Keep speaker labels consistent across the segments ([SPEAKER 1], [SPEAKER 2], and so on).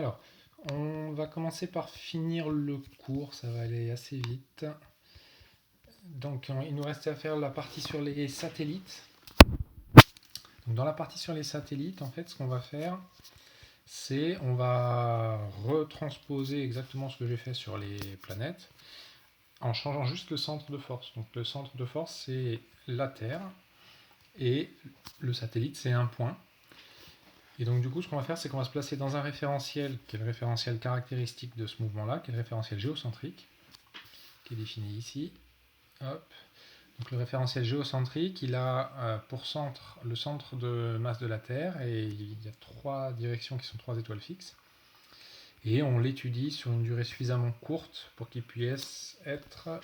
[SPEAKER 1] Alors, on va commencer par finir le cours, ça va aller assez vite. Donc, il nous restait à faire la partie sur les satellites. Donc, dans la partie sur les satellites, en fait, ce qu'on va faire, c'est on va retransposer exactement ce que j'ai fait sur les planètes en changeant juste le centre de force. Donc, le centre de force, c'est la Terre et le satellite, c'est un point. Et donc du coup, ce qu'on va faire, c'est qu'on va se placer dans un référentiel, qui est le référentiel caractéristique de ce mouvement-là, qui est le référentiel géocentrique, qui est défini ici. Hop. Donc le référentiel géocentrique, il a pour centre le centre de masse de la Terre, et il y a trois directions qui sont trois étoiles fixes. Et on l'étudie sur une durée suffisamment courte pour qu'il puisse être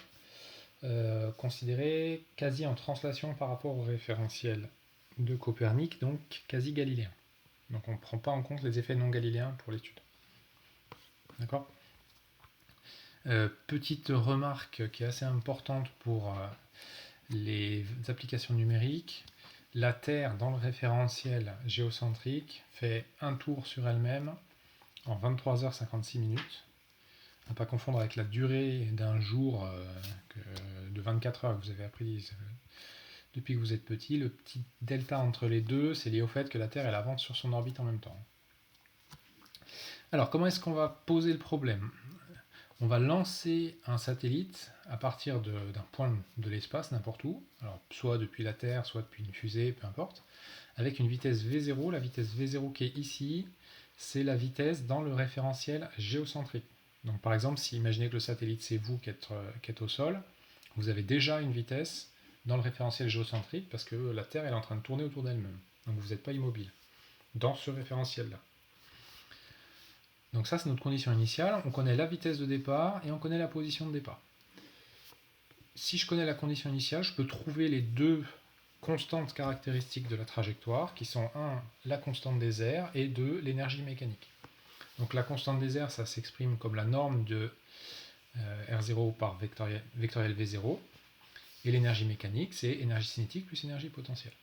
[SPEAKER 1] considéré quasi en translation par rapport au référentiel de Copernic, donc quasi galiléen. Donc on ne prend pas en compte les effets non galiléens pour l'étude. D'accord ? Petite remarque qui est assez importante pour les applications numériques. La Terre, dans le référentiel géocentrique, fait un tour sur elle-même en 23h56 minutes. À ne pas confondre avec la durée d'un jour de 24 heures que vous avez appris depuis que vous êtes petit. Le petit delta entre les deux, c'est lié au fait que la Terre elle avance sur son orbite en même temps. Alors, comment est-ce qu'on va poser le problème ? On va lancer un satellite à partir d'un point de l'espace, n'importe où, alors soit depuis la Terre, soit depuis une fusée, peu importe, avec une vitesse V0. La vitesse V0 qui est ici, c'est la vitesse dans le référentiel géocentrique. Donc par exemple, si imaginez que le satellite c'est vous qui êtes au sol, vous avez déjà une vitesse dans le référentiel géocentrique parce que la Terre est en train de tourner autour d'elle-même. Donc vous n'êtes pas immobile dans ce référentiel-là. Donc ça, c'est notre condition initiale. On connaît la vitesse de départ et on connaît la position de départ. Si je connais la condition initiale, je peux trouver les deux constantes caractéristiques de la trajectoire, qui sont 1, la constante des airs, et 2, l'énergie mécanique. Donc la constante des airs, ça s'exprime comme la norme de R0 par vectoriel V0, et l'énergie mécanique, c'est énergie cinétique plus énergie potentielle.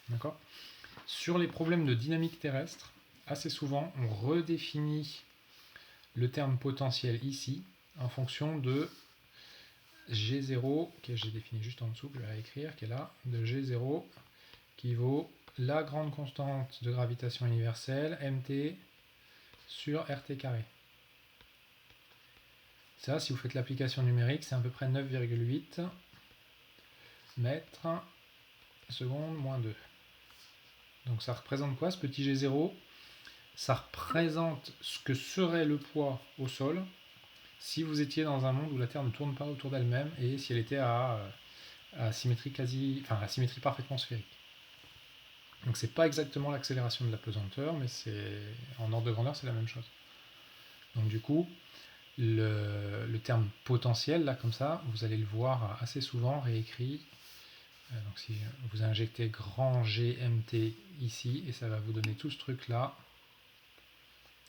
[SPEAKER 1] D'accord ? Sur les problèmes de dynamique terrestre, assez souvent, on redéfinit le terme potentiel ici en fonction de G0, que j'ai défini juste en dessous, que je vais réécrire, qui est là, de G0 qui vaut la grande constante de gravitation universelle, mt, sur RT carré. Ça, si vous faites l'application numérique, c'est à peu près 9,8 mètres seconde moins 2. Donc ça représente quoi ce petit G0 ? Ça représente ce que serait le poids au sol si vous étiez dans un monde où la Terre ne tourne pas autour d'elle-même et si elle était à symétrie à symétrie parfaitement sphérique. Donc c'est pas exactement l'accélération de la pesanteur, mais c'est en ordre de grandeur c'est la même chose. Donc du coup, le terme potentiel, là comme ça, vous allez le voir assez souvent réécrit. Donc si vous injectez grand GMT ici, et ça va vous donner tout ce truc-là.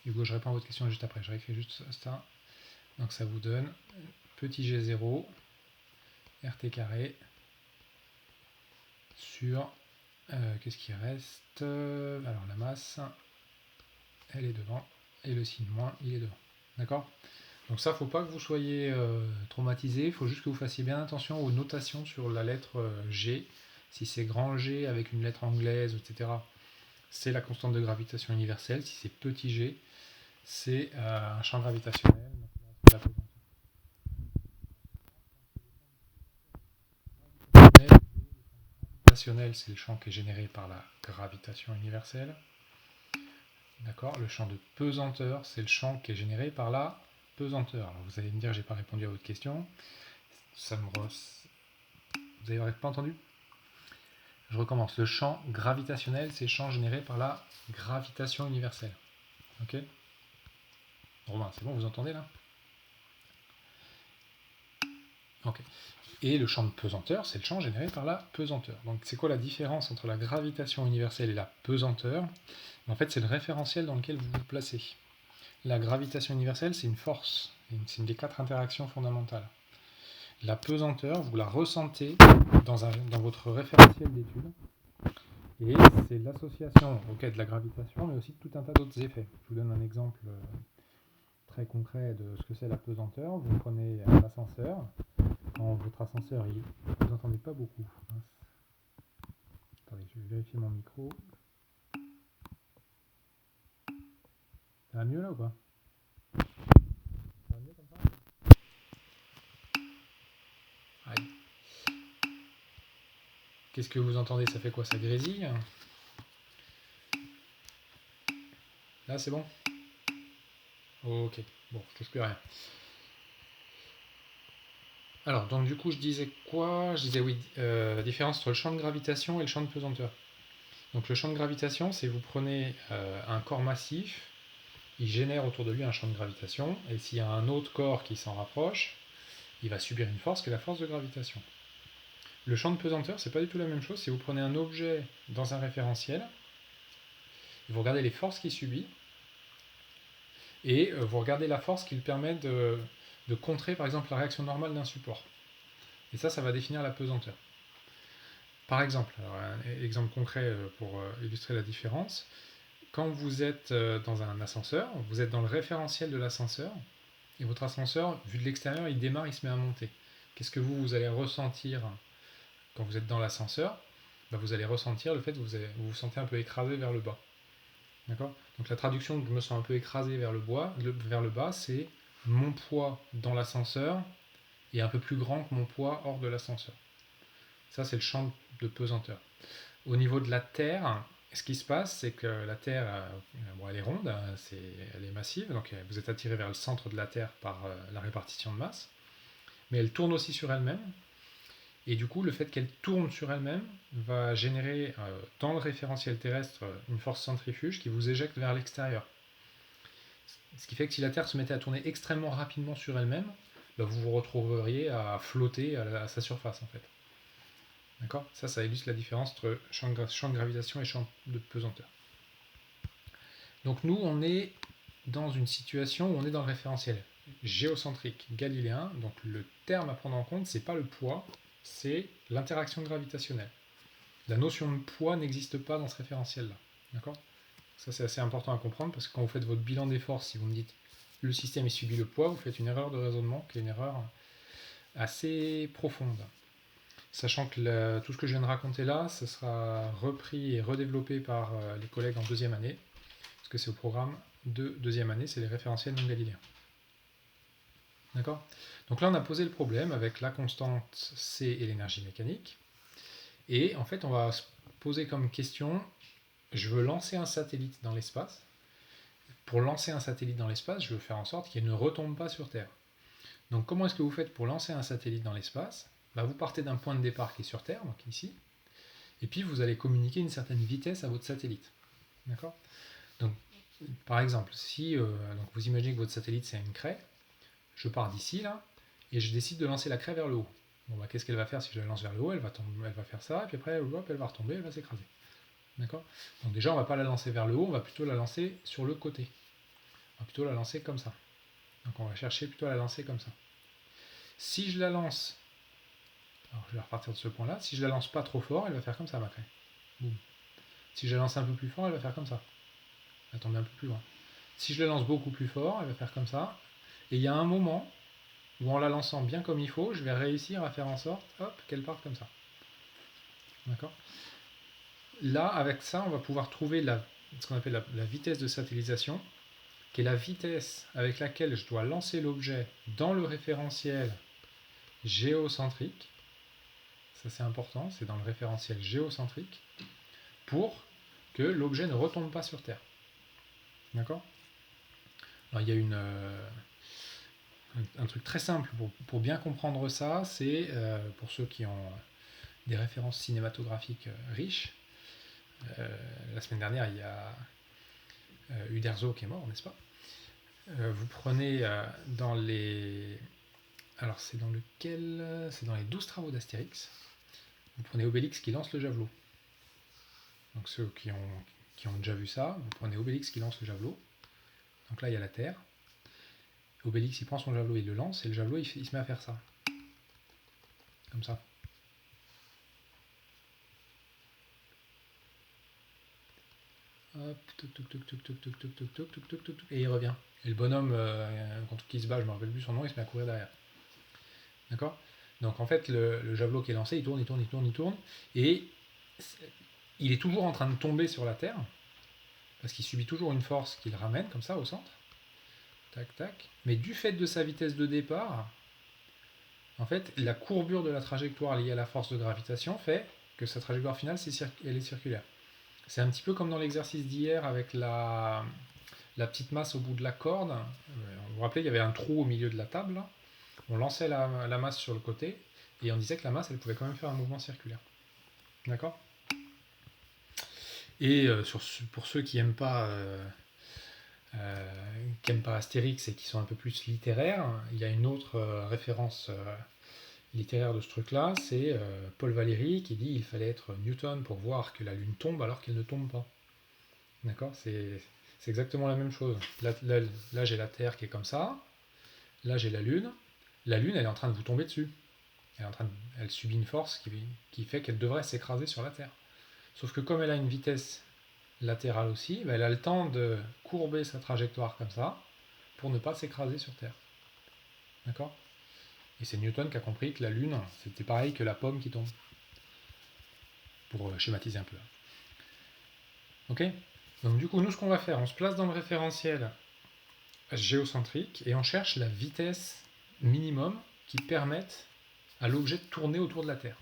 [SPEAKER 1] Hugo, je réponds à votre question juste après, je réécris juste ça. Donc ça vous donne petit G0, RT carré, sur, qu'est-ce qui reste ? Alors la masse, elle est devant, et le signe moins, il est devant. D'accord ? Donc ça, il ne faut pas que vous soyez traumatisé, il faut juste que vous fassiez bien attention aux notations sur la lettre G. Si c'est grand G avec une lettre anglaise, etc., c'est la constante de gravitation universelle. Si c'est petit g, c'est un champ gravitationnel. Gravitationnel, c'est le champ qui est généré par la gravitation universelle. D'accord ? Le champ de pesanteur, c'est le champ qui est généré par la pesanteur. Alors vous allez me dire, j'ai pas répondu à votre question. Vous n'avez pas entendu ? Je recommence. Le champ gravitationnel, c'est le champ généré par la gravitation universelle. Ok ? Romain, c'est bon, vous entendez là ? Ok. Et le champ de pesanteur, c'est le champ généré par la pesanteur. Donc c'est quoi la différence entre la gravitation universelle et la pesanteur ? En fait, c'est le référentiel dans lequel vous vous placez. La gravitation universelle, c'est une force. C'est une des 4 interactions fondamentales. La pesanteur, vous la ressentez dans votre référentiel d'étude. Et c'est l'association de la gravitation, mais aussi de tout un tas d'autres effets. Je vous donne un exemple très concret de ce que c'est la pesanteur. Vous prenez l'ascenseur. Quand votre ascenseur, vous n'entendez pas beaucoup. Attendez, je vais vérifier mon micro. Ça va mieux là ou pas? Ça va mieux comme ça? Aïe. Qu'est-ce que vous entendez? Ça fait quoi? Ça grésille? Là, c'est bon? Ok, bon, je touche plus à rien. Alors, donc du coup, je disais quoi? Je disais oui, différence entre le champ de gravitation et le champ de pesanteur. Donc le champ de gravitation, c'est vous prenez un corps massif, il génère autour de lui un champ de gravitation, et s'il y a un autre corps qui s'en rapproche, il va subir une force qui est la force de gravitation. Le champ de pesanteur, c'est pas du tout la même chose. Si vous prenez un objet dans un référentiel, vous regardez les forces qu'il subit, et vous regardez la force qui lui permet de contrer par exemple la réaction normale d'un support. Et ça va définir la pesanteur. Par exemple, alors un exemple concret pour illustrer la différence, quand vous êtes dans un ascenseur, vous êtes dans le référentiel de l'ascenseur, et votre ascenseur, vu de l'extérieur, il démarre, il se met à monter. Qu'est-ce que vous allez ressentir quand vous êtes dans l'ascenseur? Vous allez ressentir le fait que vous vous sentez un peu écrasé vers le bas. D'accord? Donc la traduction de je me sens un peu écrasé vers le bas, c'est mon poids dans l'ascenseur est un peu plus grand que mon poids hors de l'ascenseur. Ça, c'est le champ de pesanteur. Au niveau de la Terre, ce qui se passe, c'est que la Terre, elle est ronde, elle est massive, donc vous êtes attiré vers le centre de la Terre par la répartition de masse, mais elle tourne aussi sur elle-même, et du coup, le fait qu'elle tourne sur elle-même va générer dans le référentiel terrestre une force centrifuge qui vous éjecte vers l'extérieur. Ce qui fait que si la Terre se mettait à tourner extrêmement rapidement sur elle-même, vous vous retrouveriez à flotter à sa surface en fait. D'accord? Ça illustre la différence entre champ de gravitation et champ de pesanteur. Donc nous, on est dans une situation où on est dans le référentiel géocentrique galiléen. Donc le terme à prendre en compte, c'est pas le poids, c'est l'interaction gravitationnelle. La notion de poids n'existe pas dans ce référentiel-là. D'accord? Ça, c'est assez important à comprendre parce que quand vous faites votre bilan des forces, si vous me dites le système subit le poids, vous faites une erreur de raisonnement qui est une erreur assez profonde. Sachant que tout ce que je viens de raconter là, ce sera repris et redéveloppé par les collègues en deuxième année, parce que c'est au programme de deuxième année, c'est les référentiels non galiléens. D'accord? Donc là, on a posé le problème avec la constante C et l'énergie mécanique. Et en fait, on va se poser comme question, je veux lancer un satellite dans l'espace. Pour lancer un satellite dans l'espace, je veux faire en sorte qu'il ne retombe pas sur Terre. Donc comment est-ce que vous faites pour lancer un satellite dans l'espace? Vous partez d'un point de départ qui est sur Terre, donc ici, et puis vous allez communiquer une certaine vitesse à votre satellite. D'accord? Donc, par exemple, si donc vous imaginez que votre satellite c'est une craie, je pars d'ici là, et je décide de lancer la craie vers le haut. Bon, qu'est-ce qu'elle va faire si je la lance vers le haut? Elle va faire ça, et puis après, hop, elle va retomber, elle va s'écraser. D'accord? Donc déjà, on ne va pas la lancer vers le haut, on va plutôt la lancer sur le côté. On va plutôt la lancer comme ça. Donc on va chercher plutôt à la lancer comme ça. Si je la lance, alors je vais repartir de ce point-là, si je la lance pas trop fort, elle va faire comme ça ma craie. Boum. Si je la lance un peu plus fort, elle va faire comme ça. Elle va tomber un peu plus loin. Si je la lance beaucoup plus fort, elle va faire comme ça. Et il y a un moment où en la lançant bien comme il faut, je vais réussir à faire en sorte qu'elle parte comme ça. D'accord? Là, avec ça, on va pouvoir trouver ce qu'on appelle la vitesse de satellisation, qui est la vitesse avec laquelle je dois lancer l'objet dans le référentiel géocentrique. Ça c'est important, c'est dans le référentiel géocentrique, pour que l'objet ne retombe pas sur Terre. D'accord? Alors il y a un truc très simple pour bien comprendre ça, c'est pour ceux qui ont des références cinématographiques riches. La semaine dernière, il y a Uderzo qui est mort, n'est-ce pas? Vous prenez dans les... Alors c'est dans lequel? C'est dans les 12 travaux d'Astérix. Vous prenez Obélix qui lance le javelot. Donc ceux qui ont déjà vu ça, vous prenez Obélix qui lance le javelot. Donc là, il y a la Terre. Obélix, il prend son javelot, il le lance, et le javelot, il se met à faire ça. Comme ça. hop, et il revient. Et le bonhomme, contre qui il se bat, je ne me rappelle plus son nom, il se met à courir derrière. D'accord? Donc en fait, le javelot qui est lancé, il tourne, et il est toujours en train de tomber sur la terre, parce qu'il subit toujours une force qui le ramène comme ça au centre. Tac, tac. Mais du fait de sa vitesse de départ, en fait, la courbure de la trajectoire liée à la force de gravitation fait que sa trajectoire finale, elle est circulaire. C'est un petit peu comme dans l'exercice d'hier avec la petite masse au bout de la corde. Vous vous rappelez, il y avait un trou au milieu de la table. Là. On lançait la masse sur le côté et on disait que la masse, elle pouvait quand même faire un mouvement circulaire. D'accord? Et pour ceux qui n'aiment pas Astérix et qui sont un peu plus littéraires, il y a une autre référence littéraire de ce truc-là, c'est Paul Valéry qui dit il fallait être Newton pour voir que la Lune tombe alors qu'elle ne tombe pas. D'accord? C'est exactement la même chose. Là, j'ai la Terre qui est comme ça. Là, j'ai la Lune. La Lune, elle est en train de vous tomber dessus. Elle subit une force qui fait qu'elle devrait s'écraser sur la Terre. Sauf que comme elle a une vitesse latérale aussi, elle a le temps de courber sa trajectoire comme ça pour ne pas s'écraser sur Terre. D'accord? Et c'est Newton qui a compris que la Lune, c'était pareil que la pomme qui tombe. Pour schématiser un peu. Ok? Donc du coup, nous, ce qu'on va faire, on se place dans le référentiel géocentrique et on cherche la vitesse minimum qui permette à l'objet de tourner autour de la Terre.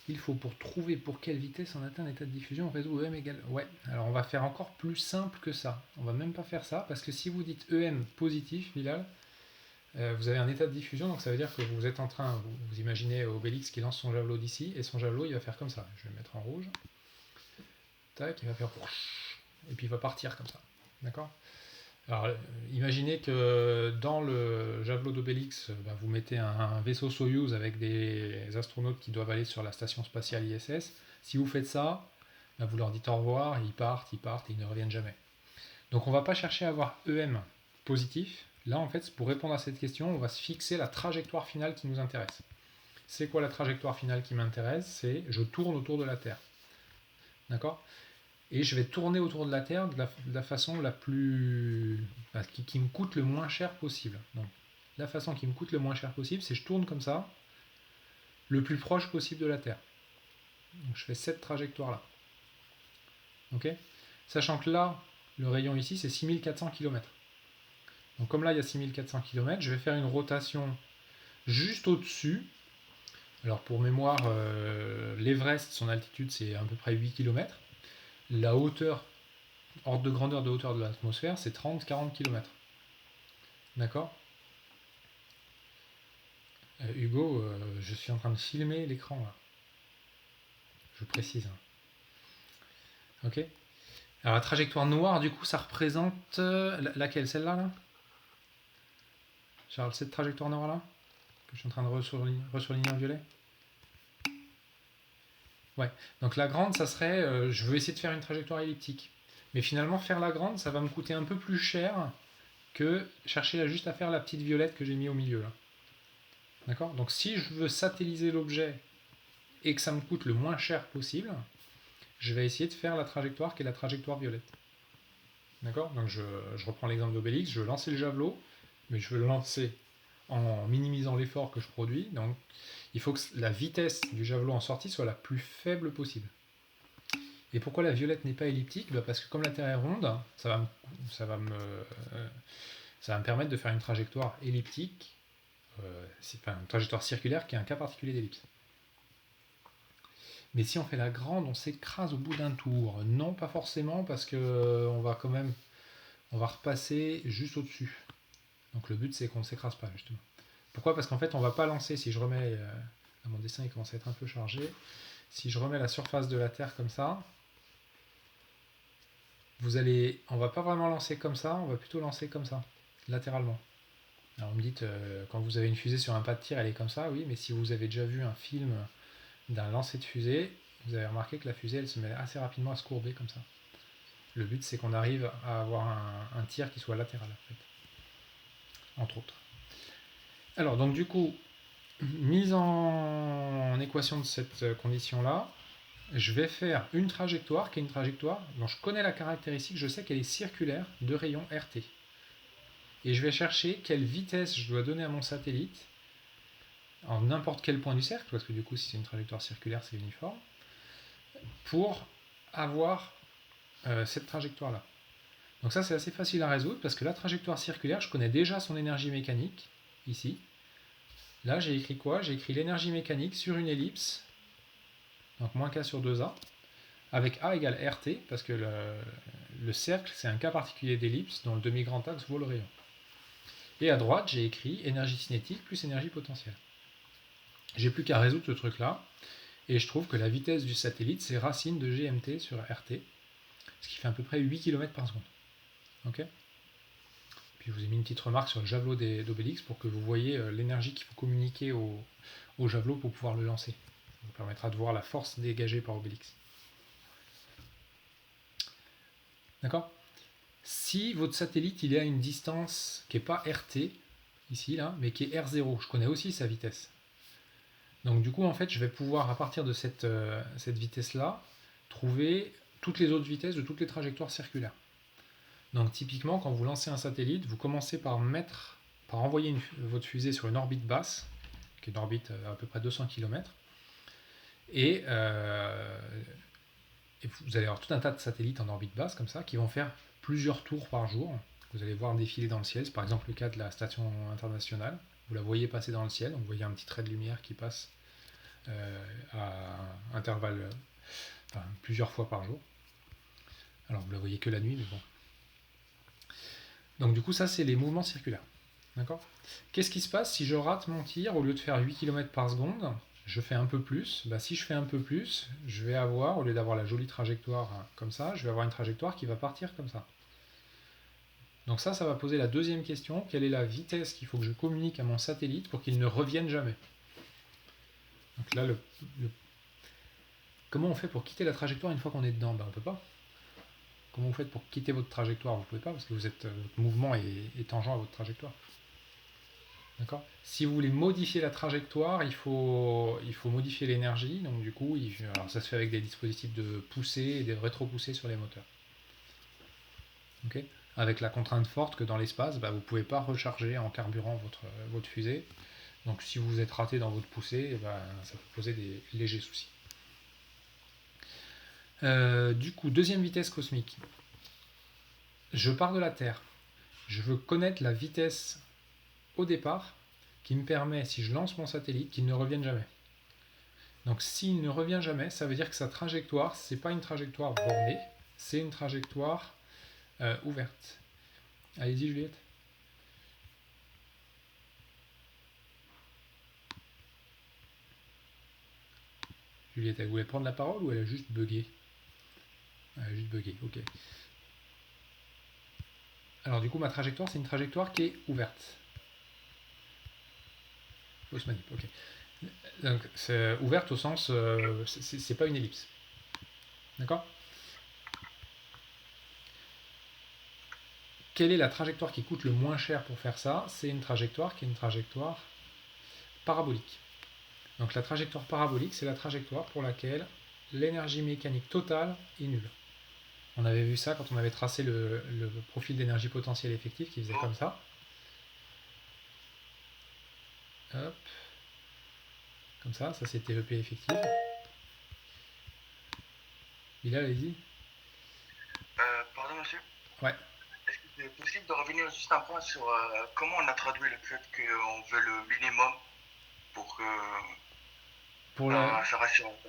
[SPEAKER 1] Il faut pour trouver pour quelle vitesse on atteint l'état de diffusion, réseau EM égale... Ouais, alors on va faire encore plus simple que ça. On va même pas faire ça, parce que si vous dites EM positif, Bilal, vous avez un état de diffusion, donc ça veut dire que vous êtes en train, vous imaginez Obélix qui lance son javelot d'ici, et son javelot il va faire comme ça. Je vais le mettre en rouge. Tac, il va faire... Et puis il va partir comme ça. D'accord? Alors, imaginez que dans le javelot d'Obélix, vous mettez un vaisseau Soyouz avec des astronautes qui doivent aller sur la station spatiale ISS. Si vous faites ça, vous leur dites au revoir, ils partent et ils ne reviennent jamais. Donc on ne va pas chercher à avoir EM positif. Là, en fait, pour répondre à cette question, on va se fixer la trajectoire finale qui nous intéresse. C'est quoi la trajectoire finale qui m'intéresse? C'est je tourne autour de la Terre. D'accord? Et je vais tourner autour de la Terre de la façon la plus... qui me coûte le moins cher possible. Donc, la façon qui me coûte le moins cher possible, c'est je tourne comme ça, le plus proche possible de la Terre. Donc, je fais cette trajectoire-là. Ok? Sachant que là, le rayon ici, c'est 6400 km. Donc, comme là, il y a 6400 km, je vais faire une rotation juste au-dessus. Alors, pour mémoire, l'Everest, son altitude, c'est à peu près 8 km. La hauteur, ordre de grandeur de hauteur de l'atmosphère, c'est 30-40 km. D'accord? Hugo, je suis en train de filmer l'écran là. Je précise. Ok? Alors la trajectoire noire, du coup, ça représente laquelle? Celle-là là? Charles, cette trajectoire noire là? Que je suis en train de resurligner en violet? Ouais. Donc la grande, ça serait, je veux essayer de faire une trajectoire elliptique. Mais finalement, faire la grande, ça va me coûter un peu plus cher que chercher juste à faire la petite violette que j'ai mis au milieu là. D'accord? Donc si je veux satelliser l'objet et que ça me coûte le moins cher possible, je vais essayer de faire la trajectoire qui est la trajectoire violette. D'accord? Donc je reprends l'exemple d'Obélix, je veux lancer le javelot, mais je veux le lancer en minimisant l'effort que je produis. Donc il faut que la vitesse du javelot en sortie soit la plus faible possible. Et pourquoi la violette n'est pas elliptique? Parce que comme la Terre est ronde, ça va me permettre de faire une trajectoire elliptique, une trajectoire circulaire qui est un cas particulier d'ellipse. Mais si on fait la grande, on s'écrase au bout d'un tour. Non, pas forcément, parce que on va repasser juste au-dessus. Donc le but, c'est qu'on ne s'écrase pas, justement. Pourquoi? Parce qu'en fait, on ne va pas lancer, si je remets... mon dessin, il commence à être un peu chargé. Si je remets la surface de la Terre comme ça, on va pas vraiment lancer comme ça, on va plutôt lancer comme ça, latéralement. Alors vous me dites, quand vous avez une fusée sur un pas de tir, elle est comme ça, oui, mais si vous avez déjà vu un film d'un lancer de fusée, vous avez remarqué que la fusée, elle se met assez rapidement à se courber comme ça. Le but, c'est qu'on arrive à avoir un tir qui soit latéral, en fait. Entre autres. Alors, donc du coup, mise en équation de cette condition-là, je vais faire une trajectoire qui est une trajectoire dont je connais la caractéristique, je sais qu'elle est circulaire de rayon RT. Et je vais chercher quelle vitesse je dois donner à mon satellite en n'importe quel point du cercle, parce que du coup si c'est une trajectoire circulaire c'est uniforme, pour avoir cette trajectoire-là. Donc ça c'est assez facile à résoudre parce que la trajectoire circulaire, je connais déjà son énergie mécanique, ici. Là j'ai écrit quoi? J'ai écrit l'énergie mécanique sur une ellipse, donc moins k sur 2a, avec a égale RT, parce que le cercle c'est un cas particulier d'ellipse dont le demi-grand axe vaut le rayon. Et à droite j'ai écrit énergie cinétique plus énergie potentielle. J'ai plus qu'à résoudre ce truc-là, et je trouve que la vitesse du satellite c'est racine de GMT sur RT, ce qui fait à peu près 8 km par seconde. Ok. Puis je vous ai mis une petite remarque sur le javelot d'Obélix pour que vous voyez l'énergie qu'il faut communiquer au javelot pour pouvoir le lancer. Ça vous permettra de voir la force dégagée par Obélix. D'accord? Si votre satellite il est à une distance qui n'est pas RT, ici, là, mais qui est R0, je connais aussi sa vitesse. Donc du coup, en fait, je vais pouvoir, à partir de cette vitesse-là, trouver toutes les autres vitesses de toutes les trajectoires circulaires. Donc typiquement, quand vous lancez un satellite, vous commencez par envoyer votre fusée sur une orbite basse, qui est une orbite à peu près 200 km, et vous allez avoir tout un tas de satellites en orbite basse, comme ça, qui vont faire plusieurs tours par jour. Vous allez voir défiler dans le ciel, c'est par exemple le cas de la station internationale. Vous la voyez passer dans le ciel, donc vous voyez un petit trait de lumière qui passe à intervalles, plusieurs fois par jour. Alors vous la voyez que la nuit, mais bon. Donc du coup, ça, c'est les mouvements circulaires. D'accord? Qu'est-ce qui se passe si je rate mon tir? Au lieu de faire 8 km par seconde, je fais un peu plus. Si je fais un peu plus, je vais avoir, au lieu d'avoir la jolie trajectoire comme ça, je vais avoir une trajectoire qui va partir comme ça. Donc ça va poser la deuxième question. Quelle est la vitesse qu'il faut que je communique à mon satellite pour qu'il ne revienne jamais? Donc là, comment on fait pour quitter la trajectoire une fois qu'on est dedans? On ne peut pas. Comment vous faites pour quitter votre trajectoire? Vous ne pouvez pas parce que votre mouvement est tangent à votre trajectoire. D'accord? Si vous voulez modifier la trajectoire, il faut modifier l'énergie. Donc du coup, alors ça se fait avec des dispositifs de poussée et de rétro-poussée sur les moteurs. Okay? Avec la contrainte forte que dans l'espace, vous ne pouvez pas recharger en carburant votre fusée. Donc si vous êtes raté dans votre poussée, ça peut poser des légers soucis. Du coup, deuxième vitesse cosmique. Je pars de la Terre. Je veux connaître la vitesse au départ qui me permet, si je lance mon satellite, qu'il ne revienne jamais. Donc s'il ne revient jamais, ça veut dire que sa trajectoire, c'est pas une trajectoire bornée, c'est une trajectoire ouverte. Allez-y Juliette. Juliette, elle voulait prendre la parole ou elle a juste bugué? Elle a juste bugué, ok. Alors du coup, ma trajectoire, c'est une trajectoire qui est ouverte. Fausse manip, ok. Donc c'est ouverte au sens, c'est pas une ellipse. D'accord? Quelle est la trajectoire qui coûte le moins cher pour faire ça? C'est une trajectoire qui est une trajectoire parabolique. Donc la trajectoire parabolique, c'est la trajectoire pour laquelle l'énergie mécanique totale est nulle. On avait vu ça quand on avait tracé le profil d'énergie potentielle effective qui faisait comme ça. Hop. Comme ça c'était l'EP effective. Bilal, allez-y.
[SPEAKER 2] Pardon monsieur.
[SPEAKER 1] Ouais.
[SPEAKER 2] Est-ce que c'est possible de revenir juste un point sur comment on a traduit le fait qu'on veut le minimum pour que ça rassure un peu?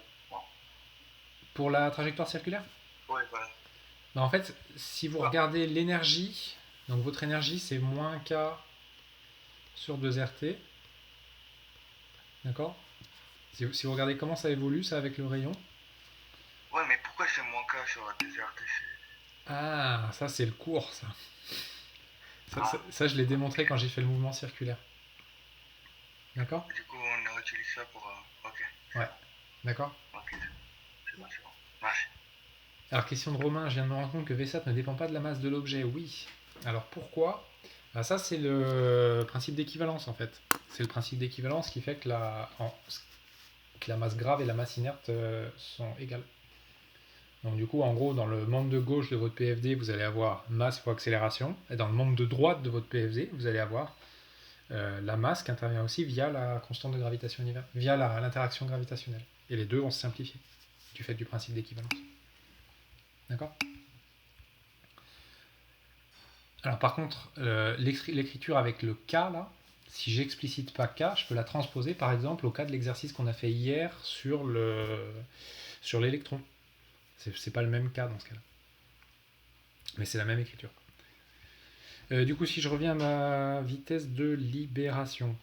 [SPEAKER 1] Pour la trajectoire circulaire?
[SPEAKER 2] Oui, voilà.
[SPEAKER 1] En fait, si vous regardez l'énergie, donc votre énergie c'est moins K sur 2RT. D'accord? Si vous regardez comment ça évolue, ça avec le rayon.
[SPEAKER 2] Ouais, mais pourquoi c'est moins K sur 2RT?
[SPEAKER 1] Ah, ça c'est le cours, ça. Ça, je l'ai démontré quand j'ai fait le mouvement circulaire. D'accord?
[SPEAKER 2] Du coup, on réutilise ça pour... ok.
[SPEAKER 1] Ouais. D'accord?
[SPEAKER 2] Ok, c'est bon. Merci.
[SPEAKER 1] Alors, question de Romain, je viens de me rendre compte que VSAT ne dépend pas de la masse de l'objet. Oui. Alors, pourquoi? Ça, c'est le principe d'équivalence, en fait. C'est le principe d'équivalence qui fait que que la masse grave et la masse inerte sont égales. Donc du coup, en gros, dans le membre de gauche de votre PFD, vous allez avoir masse fois accélération. Et dans le membre de droite de votre PFD, vous allez avoir la masse qui intervient aussi via la constante de gravitation universelle, via l'interaction gravitationnelle. Et les deux vont se simplifier du fait du principe d'équivalence. D'accord ? Alors par contre, l'écriture avec le K, là, si j'explicite pas K, je peux la transposer par exemple au cas de l'exercice qu'on a fait hier sur l'électron. C'est pas le même cas dans ce cas-là. Mais c'est la même écriture. Du coup, si je reviens à ma vitesse de libération.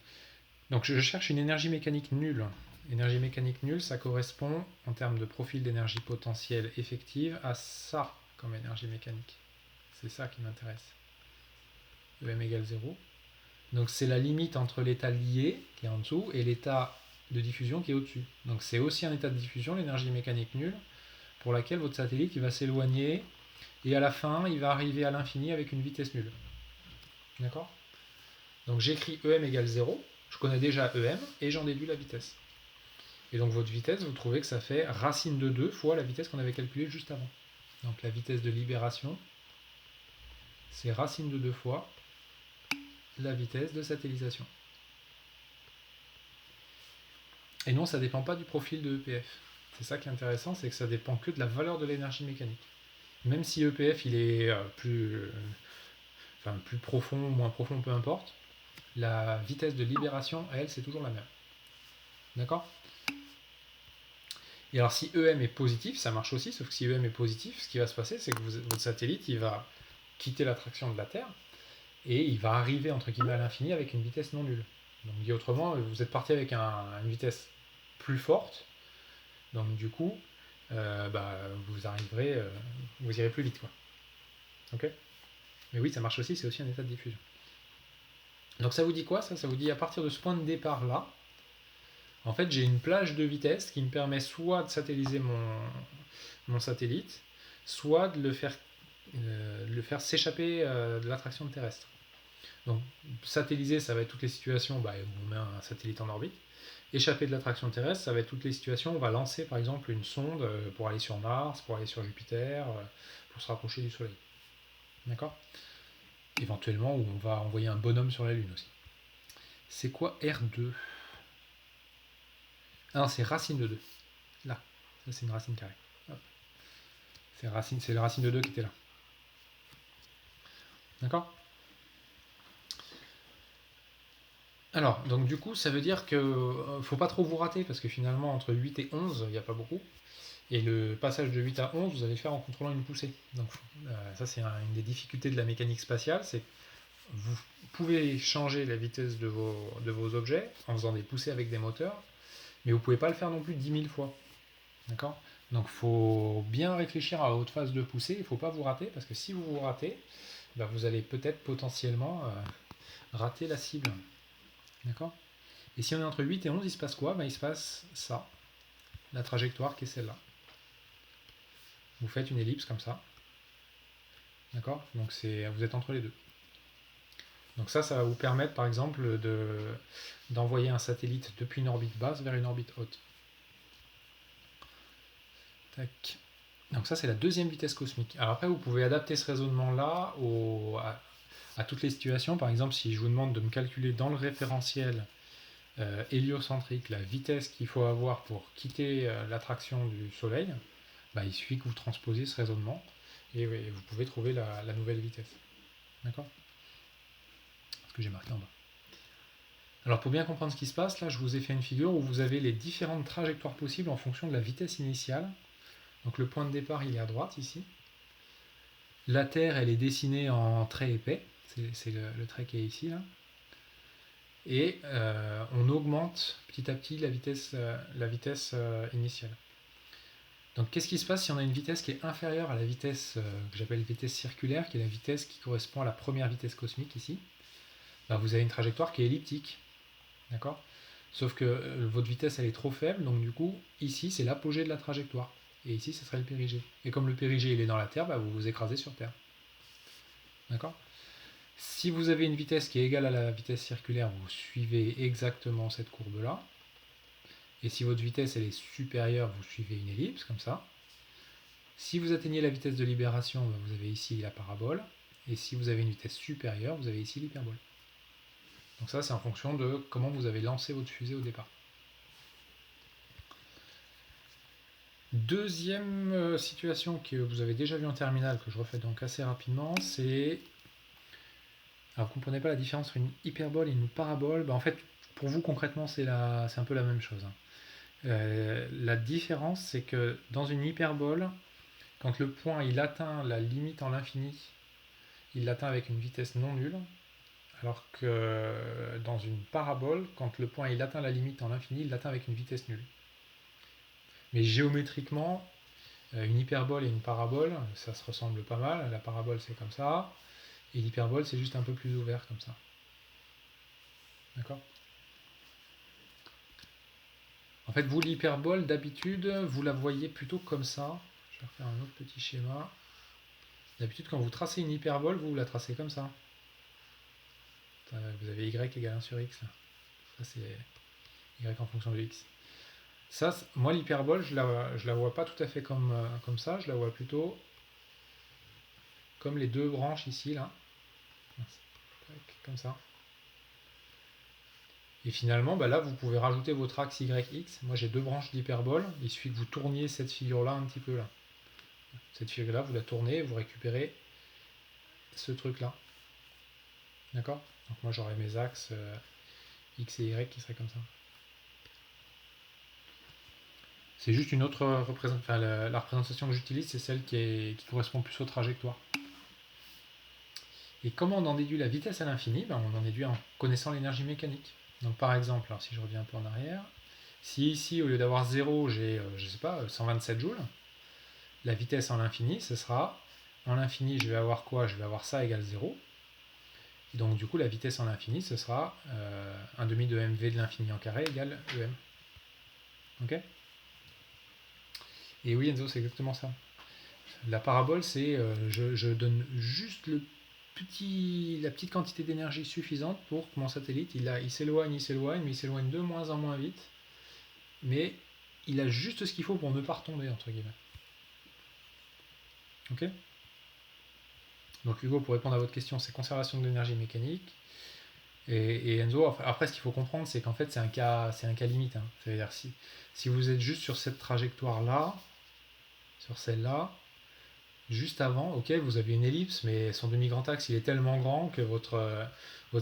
[SPEAKER 1] Donc je cherche une énergie mécanique nulle. Énergie mécanique nulle, ça correspond, en termes de profil d'énergie potentielle effective, à ça comme énergie mécanique. C'est ça qui m'intéresse. EM égale 0. Donc c'est la limite entre l'état lié, qui est en dessous, et l'état de diffusion qui est au-dessus. Donc c'est aussi un état de diffusion, l'énergie mécanique nulle, pour laquelle votre satellite il va s'éloigner, et à la fin, il va arriver à l'infini avec une vitesse nulle. D'accord ? Donc j'écris EM égale 0, je connais déjà EM, et j'en déduis la vitesse. Et donc votre vitesse, vous trouvez que ça fait racine de 2 fois la vitesse qu'on avait calculée juste avant. Donc la vitesse de libération, c'est racine de 2 fois la vitesse de satellisation. Et non, ça ne dépend pas du profil de EPF. C'est ça qui est intéressant, c'est que ça dépend que de la valeur de l'énergie mécanique. Même si EPF il est plus profond, moins profond, peu importe, la vitesse de libération, elle, c'est toujours la même. D'accord ? Et alors si EM est positif, ça marche aussi, sauf que si EM est positif, ce qui va se passer, c'est que votre satellite, il va quitter l'attraction de la Terre, et il va arriver, entre guillemets, à l'infini avec une vitesse non nulle. Donc dit autrement, vous êtes parti avec une vitesse plus forte, donc du coup, vous arriverez, vous irez plus vite, quoi. Ok ? Mais oui, ça marche aussi, c'est aussi un état de diffusion. Donc ça vous dit quoi, ça vous dit à partir de ce point de départ là, en fait j'ai une plage de vitesse qui me permet soit de satelliser mon satellite, soit de le faire s'échapper de l'attraction terrestre. Donc satelliser, ça va être toutes les situations où on met un satellite en orbite. Échapper de l'attraction terrestre, ça va être toutes les situations où on va lancer par exemple une sonde pour aller sur Mars, pour aller sur Jupiter, pour se rapprocher du Soleil. D'accord ? Éventuellement où on va envoyer un bonhomme sur la Lune aussi. C'est quoi R2 ? Ah non, c'est racine de 2. Là, ça c'est une racine carrée. Hop. C'est la racine de 2 qui était là. D'accord ? Alors, donc du coup, ça veut dire que faut pas trop vous rater, parce que finalement, entre 8 et 11, il n'y a pas beaucoup. Et le passage de 8 à 11, vous allez le faire en contrôlant une poussée. Donc ça, c'est une des difficultés de la mécanique spatiale, c'est que vous pouvez changer la vitesse de vos objets en faisant des poussées avec des moteurs, mais vous ne pouvez pas le faire non plus 10 000 fois. D'accord ? Donc il faut bien réfléchir à votre phase de poussée, il ne faut pas vous rater, parce que si vous vous ratez, vous allez peut-être potentiellement rater la cible. D'accord ? Et si on est entre 8 et 11, il se passe quoi ? Il se passe ça, la trajectoire qui est celle-là. Vous faites une ellipse comme ça. D'accord ? Donc vous êtes entre les deux. Donc ça va vous permettre par exemple d'envoyer un satellite depuis une orbite basse vers une orbite haute. Tac. Donc ça c'est la deuxième vitesse cosmique. Alors après vous pouvez adapter ce raisonnement-là à toutes les situations. Par exemple si je vous demande de me calculer dans le référentiel héliocentrique la vitesse qu'il faut avoir pour quitter l'attraction du Soleil, il suffit que vous transposiez ce raisonnement et vous pouvez trouver la nouvelle vitesse. D'accord ? Ce que j'ai marqué en bas. Alors pour bien comprendre ce qui se passe, là je vous ai fait une figure où vous avez les différentes trajectoires possibles en fonction de la vitesse initiale. Donc le point de départ il est à droite ici. La Terre elle est dessinée en trait épais, c'est le trait qui est ici là. Et on augmente petit à petit la vitesse initiale. Donc qu'est-ce qui se passe si on a une vitesse qui est inférieure à la vitesse que j'appelle vitesse circulaire, qui est la vitesse qui correspond à la première vitesse cosmique ici ? Vous avez une trajectoire qui est elliptique. D'accord ? Sauf que votre vitesse elle est trop faible, donc du coup ici c'est l'apogée de la trajectoire. Et ici ce serait le périgée. Et comme le périgée il est dans la Terre, vous vous écrasez sur Terre. D'accord ? Si vous avez une vitesse qui est égale à la vitesse circulaire, vous suivez exactement cette courbe là. Et si votre vitesse elle est supérieure, vous suivez une ellipse, comme ça. Si vous atteignez la vitesse de libération, vous avez ici la parabole. Et si vous avez une vitesse supérieure, vous avez ici l'hyperbole. Donc ça, c'est en fonction de comment vous avez lancé votre fusée au départ. Deuxième situation que vous avez déjà vue en terminale, que je refais donc assez rapidement, c'est... Alors vous ne comprenez pas la différence entre une hyperbole et une parabole. En fait, pour vous concrètement, c'est un peu la même chose. La différence, c'est que dans une hyperbole, quand le point il atteint la limite en l'infini, il l'atteint avec une vitesse non nulle, alors que dans une parabole, quand le point il atteint la limite en l'infini, il l'atteint avec une vitesse nulle. Mais géométriquement, une hyperbole et une parabole, ça se ressemble pas mal. La parabole c'est comme ça, et l'hyperbole c'est juste un peu plus ouvert comme ça. D'accord ? En fait, vous, l'hyperbole, d'habitude, vous la voyez plutôt comme ça. Je vais refaire un autre petit schéma. D'habitude, quand vous tracez une hyperbole, vous la tracez comme ça. Vous avez y égale 1 sur x. Là. Ça, c'est y en fonction de x. Ça, moi, l'hyperbole, je la vois pas tout à fait comme ça. Je la vois plutôt comme les deux branches ici, là. Comme ça. Et finalement, là, vous pouvez rajouter votre axe YX. Moi, j'ai deux branches d'hyperbole. Il suffit que vous tourniez cette figure-là un petit peu là. Cette figure-là, vous la tournez, vous récupérez ce truc-là. D'accord ? Donc moi, j'aurais mes axes X et Y qui seraient comme ça. C'est juste une autre représentation. Enfin, la représentation que j'utilise, c'est celle qui correspond plus aux trajectoires. Et comment on en déduit la vitesse à l'infini ? On en déduit en connaissant l'énergie mécanique. Donc par exemple, alors si je reviens un peu en arrière, si ici, au lieu d'avoir 0, j'ai, 127 joules, la vitesse en l'infini, ce sera, en l'infini, je vais avoir quoi ? Je vais avoir ça égale 0. Et donc du coup, la vitesse en l'infini, ce sera 1 demi de mv de l'infini en carré égale em. Ok ? Et oui, Enzo, c'est exactement ça. La parabole, c'est je donne juste la petite quantité d'énergie suffisante pour que mon satellite, il s'éloigne, mais il s'éloigne de moins en moins vite. Mais il a juste ce qu'il faut pour ne pas retomber, entre guillemets. Ok ? Donc Hugo, pour répondre à votre question, c'est conservation de l'énergie mécanique. Et Enzo, après, ce qu'il faut comprendre, c'est qu'en fait, c'est un cas limite. Hein. C'est-à-dire, si vous êtes juste sur cette trajectoire-là, sur celle-là, juste avant, ok, vous avez une ellipse, mais son demi-grand axe, il est tellement grand que votre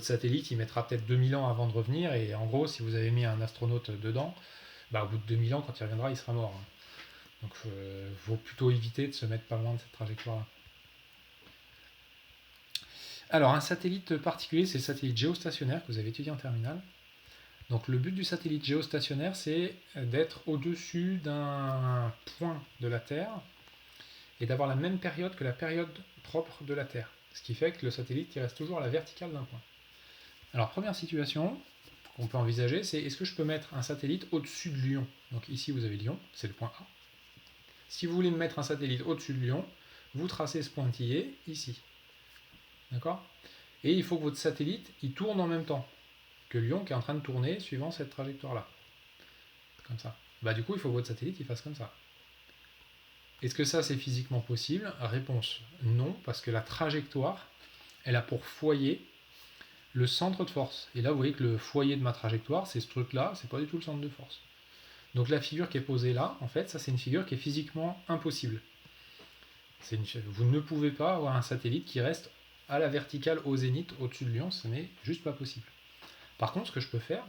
[SPEAKER 1] satellite, il mettra peut-être 2000 ans avant de revenir. Et en gros, si vous avez mis un astronaute dedans, au bout de 2000 ans, quand il reviendra, il sera mort. Hein. Donc, il faut plutôt éviter de se mettre pas loin de cette trajectoire-là. Alors, un satellite particulier, c'est le satellite géostationnaire que vous avez étudié en terminale. Donc, le but du satellite géostationnaire, c'est d'être au-dessus d'un point de la Terre et d'avoir la même période que la période propre de la Terre. Ce qui fait que le satellite il reste toujours à la verticale d'un point. Alors, première situation qu'on peut envisager, c'est est-ce que je peux mettre un satellite au-dessus de Lyon ? Donc ici, vous avez Lyon, c'est le point A. Si vous voulez mettre un satellite au-dessus de Lyon, vous tracez ce pointillé ici. D'accord ? Et il faut que votre satellite il tourne en même temps que Lyon qui est en train de tourner suivant cette trajectoire-là. Comme ça. Du coup, il faut que votre satellite il fasse comme ça. Est-ce que ça, c'est physiquement possible ? Réponse non, parce que la trajectoire, elle a pour foyer le centre de force. Et là, vous voyez que le foyer de ma trajectoire, c'est ce truc-là, c'est pas du tout le centre de force. Donc la figure qui est posée là, en fait, ça, c'est une figure qui est physiquement impossible. Vous ne pouvez pas avoir un satellite qui reste à la verticale au zénith au-dessus de Lyon, ce n'est juste pas possible. Par contre, ce que je peux faire,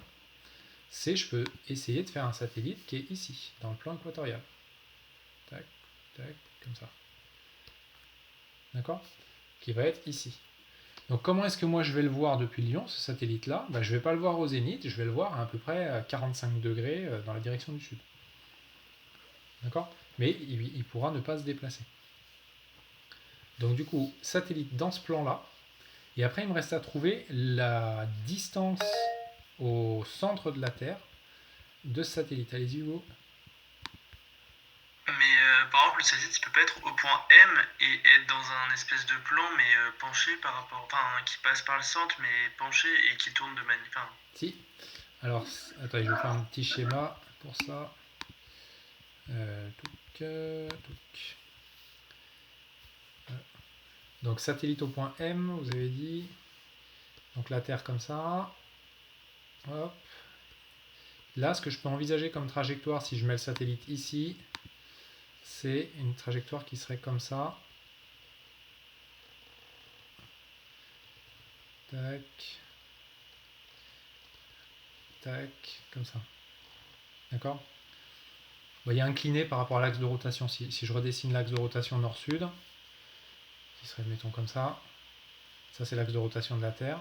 [SPEAKER 1] c'est je peux essayer de faire un satellite qui est ici, dans le plan équatorial. Tac, tac, comme ça. D'accord ? Qui va être ici. Donc comment est-ce que moi je vais le voir depuis Lyon, ce satellite-là ? Je ne vais pas le voir au zénith, je vais le voir à peu près à 45 degrés dans la direction du sud. D'accord ? Mais il pourra ne pas se déplacer. Donc du coup, satellite dans ce plan-là. Et après, il me reste à trouver la distance au centre de la Terre de ce satellite. Allez-y, Hugo.
[SPEAKER 3] Mais par exemple, le satellite, il peut pas être au point M et être dans un espèce de plan, mais penché par rapport... Enfin, qui passe par le centre, mais penché et qui tourne de manière...
[SPEAKER 1] Si. Alors, attendez, je vais faire un petit schéma. pour ça. Donc satellite au point M, vous avez dit. Donc la Terre comme ça. Hop. Là, ce que je peux envisager comme trajectoire, si je mets le satellite ici, c'est une trajectoire qui serait comme ça. Tac. Tac. Comme ça. D'accord ? Vous voyez, incliné par rapport à l'axe de rotation. Si je redessine l'axe de rotation nord-sud, qui serait, mettons, comme ça. Ça, c'est l'axe de rotation de la Terre.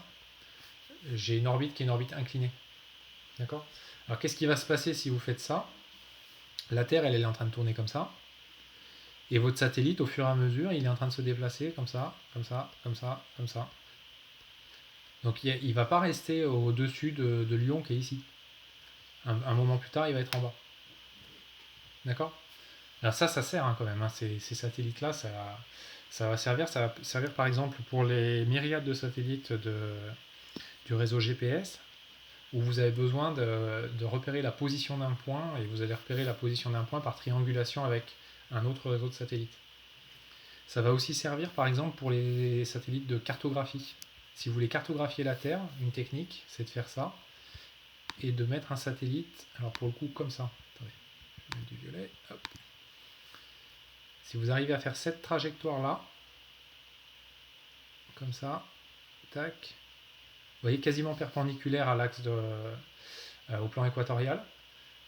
[SPEAKER 1] J'ai une orbite qui est une orbite inclinée. D'accord ? Alors, qu'est-ce qui va se passer si vous faites ça ? La Terre, elle est en train de tourner comme ça. Et votre satellite, au fur et à mesure, il est en train de se déplacer comme ça, comme ça, comme ça, comme ça. Donc, il ne va pas rester au-dessus de Lyon qui est ici. Un moment plus tard, il va être en bas. D'accord ? Alors ça sert quand même. Ces satellites-là, ça va servir. Ça va servir par exemple pour les myriades de satellites du réseau GPS, où vous avez besoin de repérer la position d'un point, et vous allez repérer la position d'un point par triangulation avec un autre réseau de satellites. Ça va aussi servir par exemple pour les satellites de cartographie. Si vous voulez cartographier la Terre, une technique, c'est de faire ça, et de mettre un satellite, alors pour le coup comme ça. Attendez, je vais mettre du violet, hop. Si vous arrivez à faire cette trajectoire-là, comme ça, tac, vous voyez, quasiment perpendiculaire à l'axe au plan équatorial.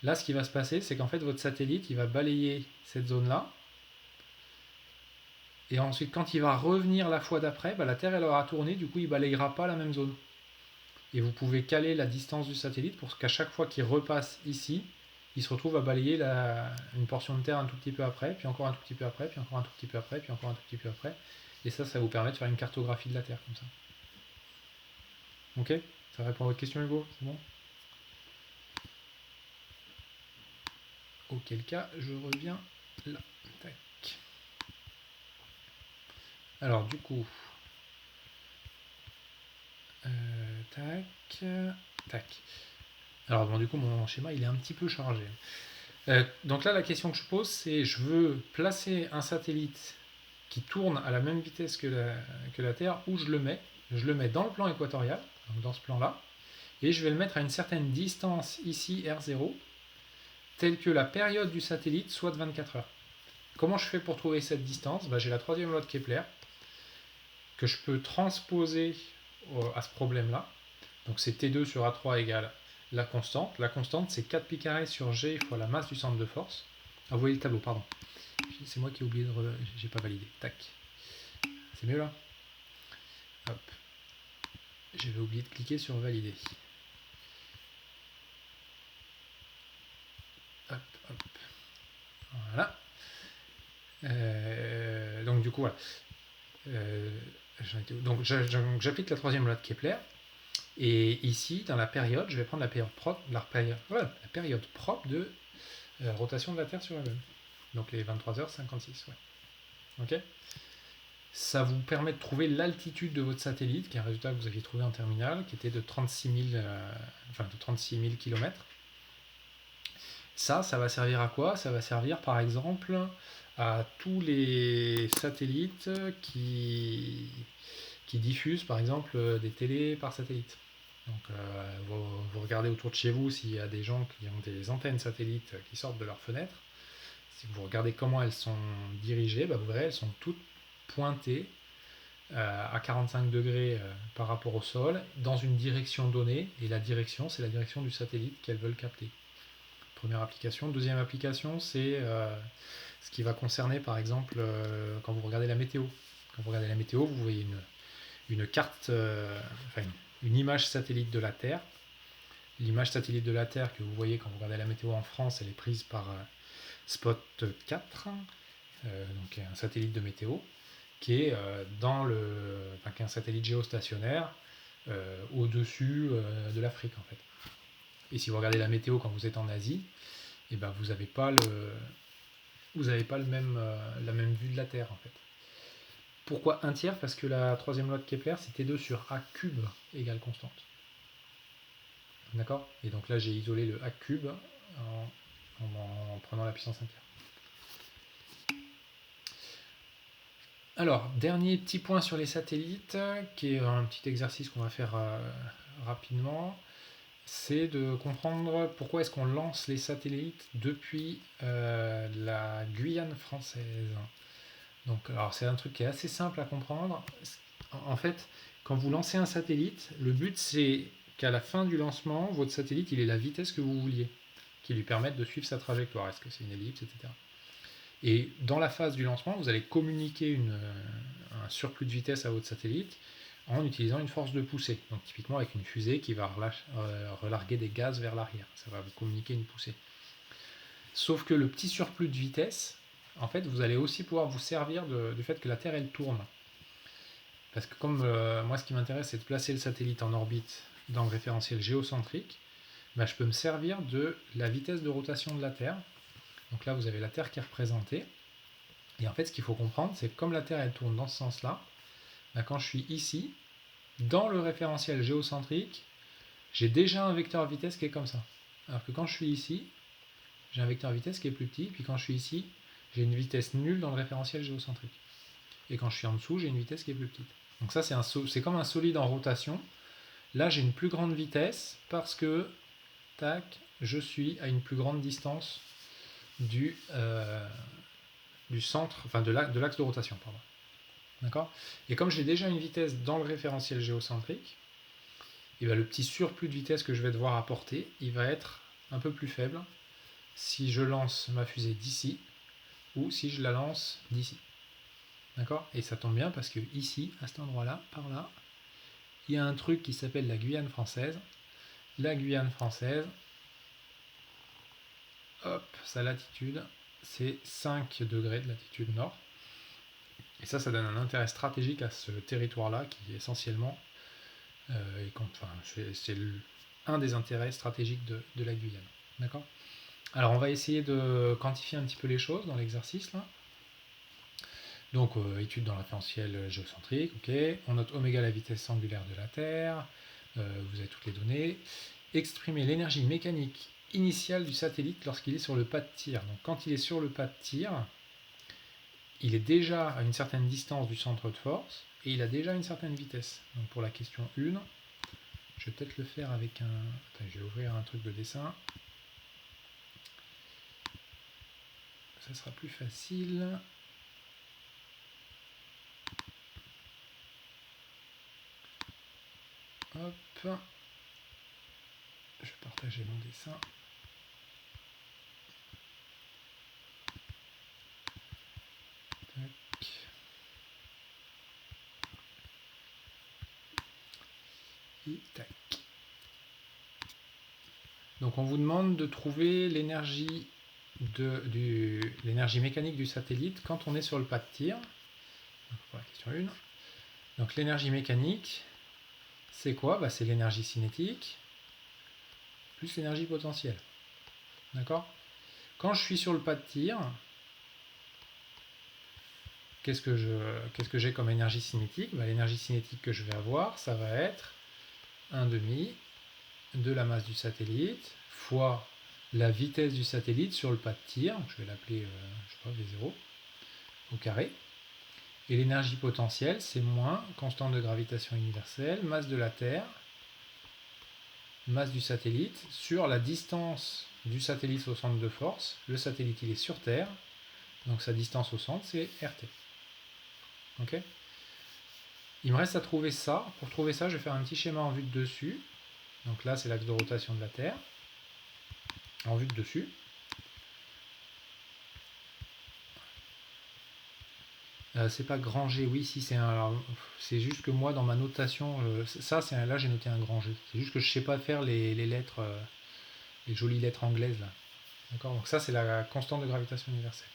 [SPEAKER 1] Là, ce qui va se passer, c'est qu'en fait, votre satellite, il va balayer cette zone-là. Et ensuite, quand il va revenir la fois d'après, la Terre, elle aura tourné, du coup, il ne balayera pas la même zone. Et vous pouvez caler la distance du satellite pour qu'à chaque fois qu'il repasse ici, il se retrouve à balayer une portion de Terre un tout petit peu après, puis encore un tout petit peu après, puis encore un tout petit peu après, puis encore un tout petit peu après. Et ça vous permet de faire une cartographie de la Terre, comme ça. Ok ? Ça répond à votre question, Hugo ? C'est bon ? Auquel cas, je reviens là. Tac. Alors, du coup... tac. Alors, bon, du coup, mon schéma, il est un petit peu chargé. Donc là, la question que je pose, c'est je veux placer un satellite qui tourne à la même vitesse que la Terre, où je le mets. Je le mets dans le plan équatorial, donc dans ce plan-là, et je vais le mettre à une certaine distance, ici, R0, telle que la période du satellite soit de 24 heures. Comment je fais pour trouver cette distance ? J'ai la troisième loi de Kepler, que je peux transposer à ce problème-là. Donc c'est T2 sur A3 égale la constante. La constante, c'est 4 pi carré sur G fois la masse du centre de force. Ah, vous voyez le tableau, pardon. C'est moi qui ai oublié j'ai pas validé. Tac. C'est mieux là ? Hop. J'avais oublié de cliquer sur valider. Hop, hop. Voilà. Donc du coup, voilà. Donc j'applique la troisième loi de Kepler. Et ici, dans la période, je vais prendre la période propre de rotation de la Terre sur elle-même. Donc les 23h56. Ouais. Ok ? Ça vous permet de trouver l'altitude de votre satellite, qui est un résultat que vous aviez trouvé en terminale, qui était de 36 000 km. Ça va servir à quoi ? Ça va servir par exemple à tous les satellites qui diffusent par exemple des télés par satellite. Donc vous regardez autour de chez vous s'il y a des gens qui ont des antennes satellites qui sortent de leurs fenêtres. Si vous regardez comment elles sont dirigées, vous verrez, elles sont toutes pointées à 45 degrés par rapport au sol, dans une direction donnée, et la direction, c'est la direction du satellite qu'elles veulent capter. Première application. Deuxième application, c'est ce qui va concerner par exemple quand vous regardez la météo. Quand vous regardez la météo, vous voyez une carte, une image satellite de la Terre. L'image satellite de la Terre que vous voyez quand vous regardez la météo en France, elle est prise par Spot 4, donc un satellite de météo, qui est qui est un satellite géostationnaire au-dessus de l'Afrique en fait. Et si vous regardez la météo quand vous êtes en Asie, vous n'avez pas la même vue de la Terre en fait. Pourquoi un tiers ? Parce que la troisième loi de Kepler, c'est T2 sur A cube égale constante. D'accord ? Et donc là, j'ai isolé le A cube en en prenant la puissance 1 tiers. Alors, dernier petit point sur les satellites, qui est un petit exercice qu'on va faire rapidement, c'est de comprendre pourquoi est-ce qu'on lance les satellites depuis la Guyane française. Donc, alors c'est un truc qui est assez simple à comprendre. En fait, quand vous lancez un satellite, le but c'est qu'à la fin du lancement, votre satellite il ait la vitesse que vous vouliez, qui lui permette de suivre sa trajectoire. Est-ce que c'est une ellipse, etc. Et dans la phase du lancement, vous allez communiquer un surplus de vitesse à votre satellite en utilisant une force de poussée. Donc typiquement avec une fusée qui va relarguer des gaz vers l'arrière. Ça va vous communiquer une poussée. Sauf que le petit surplus de vitesse, en fait, vous allez aussi pouvoir vous servir du fait que la Terre, elle tourne. Parce que comme moi, ce qui m'intéresse, c'est de placer le satellite en orbite dans le référentiel géocentrique, je peux me servir de la vitesse de rotation de la Terre. Donc là, vous avez la Terre qui est représentée. Et en fait, ce qu'il faut comprendre, c'est que comme la Terre, elle tourne dans ce sens-là, quand je suis ici, dans le référentiel géocentrique, j'ai déjà un vecteur vitesse qui est comme ça. Alors que quand je suis ici, j'ai un vecteur vitesse qui est plus petit, puis quand je suis ici, j'ai une vitesse nulle dans le référentiel géocentrique. Et quand je suis en dessous, j'ai une vitesse qui est plus petite. Donc ça, c'est comme un solide en rotation. Là, j'ai une plus grande vitesse parce que, tac, je suis à une plus grande distance du centre, enfin de l'axe de rotation, pardon. D'accord ? Et comme j'ai déjà une vitesse dans le référentiel géocentrique, et le petit surplus de vitesse que je vais devoir apporter, il va être un peu plus faible si je lance ma fusée d'ici ou si je la lance d'ici. D'accord ? Et ça tombe bien parce que ici, à cet endroit-là, par là, il y a un truc qui s'appelle la Guyane française. La Guyane française, hop, sa latitude, c'est 5 degrés de latitude nord. Et ça donne un intérêt stratégique à ce territoire-là qui est essentiellement, c'est un des intérêts stratégiques de la Guyane. D'accord ? Alors on va essayer de quantifier un petit peu les choses dans l'exercice là. Donc étude dans le référentiel géocentrique, ok. On note oméga la vitesse angulaire de la Terre, vous avez toutes les données. Exprimer l'énergie mécanique initiale du satellite lorsqu'il est sur le pas de tir. Donc quand il est sur le pas de tir, il est déjà à une certaine distance du centre de force et il a déjà une certaine vitesse. Donc pour la question 1, je vais peut-être le faire avec un... Attends, je vais ouvrir un truc de dessin. Ça sera plus facile. Hop. Je vais partager mon dessin. Tac. Et tac. Donc on vous demande de trouver l'énergie mécanique du satellite quand on est sur le pas de tir. Donc, pour la question 1. Donc l'énergie mécanique, c'est quoi ? C'est l'énergie cinétique plus l'énergie potentielle. D'accord ? Quand je suis sur le pas de tir, qu'est-ce que j'ai comme énergie cinétique ? L'énergie cinétique que je vais avoir, ça va être 1/2 de la masse du satellite fois la vitesse du satellite sur le pas de tir, je vais l'appeler V0 au carré. Et l'énergie potentielle, c'est moins constante de gravitation universelle, masse de la Terre, masse du satellite, sur la distance du satellite au centre de force. Le satellite, il est sur Terre, donc sa distance au centre, c'est RT. Ok ? Il me reste à trouver ça. Pour trouver ça, je vais faire un petit schéma en vue de dessus. Donc là, c'est l'axe de rotation de la Terre, en vue de dessus. C'est pas grand G, oui, si c'est juste que moi dans ma notation, là j'ai noté un grand G. C'est juste que je sais pas faire les lettres, les jolies lettres anglaises là. D'accord ? Donc ça c'est la constante de gravitation universelle.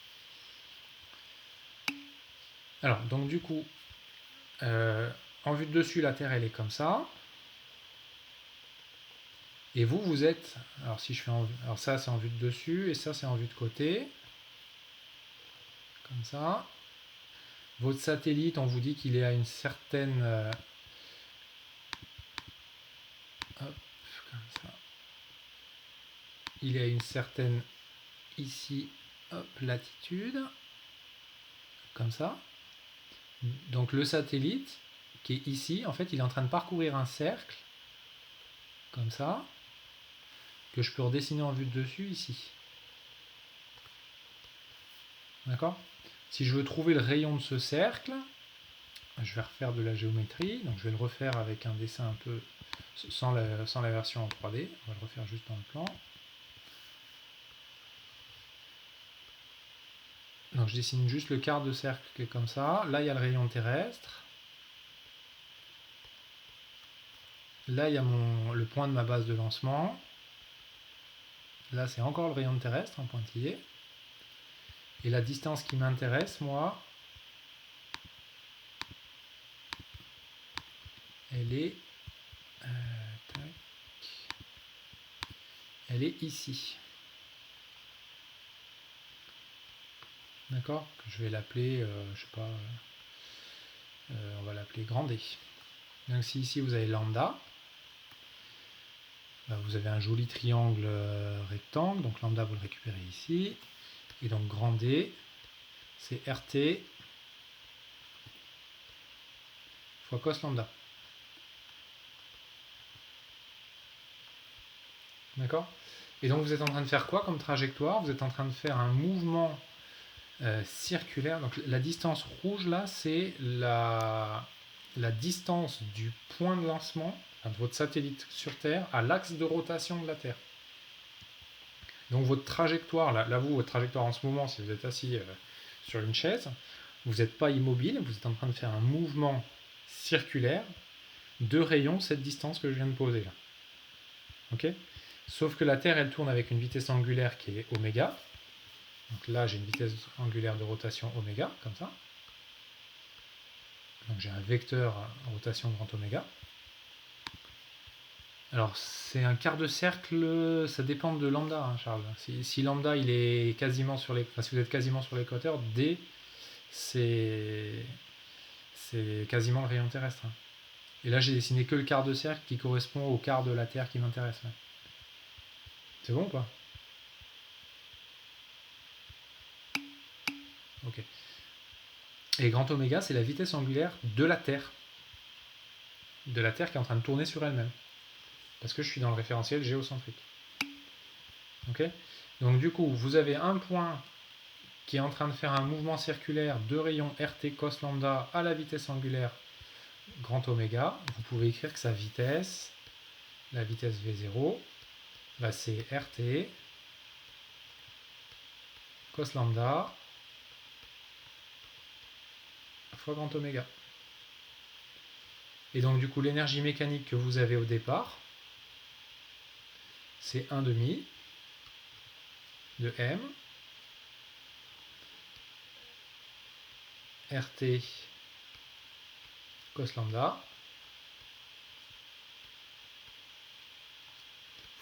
[SPEAKER 1] Alors donc du coup, en vue de dessus, la Terre elle est comme ça. Et vous êtes, alors si je fais alors ça c'est en vue de dessus et ça c'est en vue de côté, comme ça. Votre satellite, on vous dit qu'il est à une certaine... hop, comme ça. Il est à une certaine ici, hop, latitude, comme ça. Donc le satellite qui est ici, en fait, il est en train de parcourir un cercle, comme ça, que je peux redessiner en vue de dessus ici. D'accord? Si je veux trouver le rayon de ce cercle, je vais refaire de la géométrie, donc je vais le refaire avec un dessin un peu sans la version en 3D, on va le refaire juste dans le plan. Donc je dessine juste le quart de cercle qui est comme ça. Là il y a le rayon terrestre. Là il y a le point de ma base de lancement. Là c'est encore le rayon terrestre en pointillé. Et la distance qui m'intéresse, moi, elle est, elle est ici. D'accord? Je vais l'appeler, je sais pas, on va l'appeler grand D. Donc si ici vous avez lambda, ben, vous avez un joli triangle rectangle, donc lambda vous le récupérez ici. Et donc grand D, c'est RT fois cos lambda. D'accord? Et donc vous êtes en train de faire quoi comme trajectoire? Vous êtes en train de faire un mouvement circulaire. Donc la distance rouge là, c'est la distance du point de lancement, enfin, de votre satellite sur Terre à l'axe de rotation de la Terre. Donc votre trajectoire, là vous, votre trajectoire en ce moment, si vous êtes assis sur une chaise, vous n'êtes pas immobile, vous êtes en train de faire un mouvement circulaire de rayon cette distance que je viens de poser là. Ok? Sauf que la Terre, elle tourne avec une vitesse angulaire qui est oméga. Donc là, j'ai une vitesse angulaire de rotation oméga, comme ça. Donc j'ai un vecteur rotation grand oméga. Alors c'est un quart de cercle, ça dépend de lambda, hein, Charles. Si lambda il est quasiment sur les, enfin, si vous êtes quasiment sur l'équateur, D c'est quasiment le rayon terrestre. Hein. Et là j'ai dessiné que le quart de cercle qui correspond au quart de la Terre qui m'intéresse. Hein. C'est bon ou pas? Ok. Et grand oméga c'est la vitesse angulaire de la Terre. De la Terre qui est en train de tourner sur elle-même. Parce que je suis dans le référentiel géocentrique. Ok? Donc du coup, vous avez un point qui est en train de faire un mouvement circulaire de rayon RT cos lambda à la vitesse angulaire grand oméga. Vous pouvez écrire que sa vitesse, la vitesse V0, bah c'est RT cos lambda fois grand oméga. Et donc du coup, l'énergie mécanique que vous avez au départ, c'est 1/2 de M RT cos lambda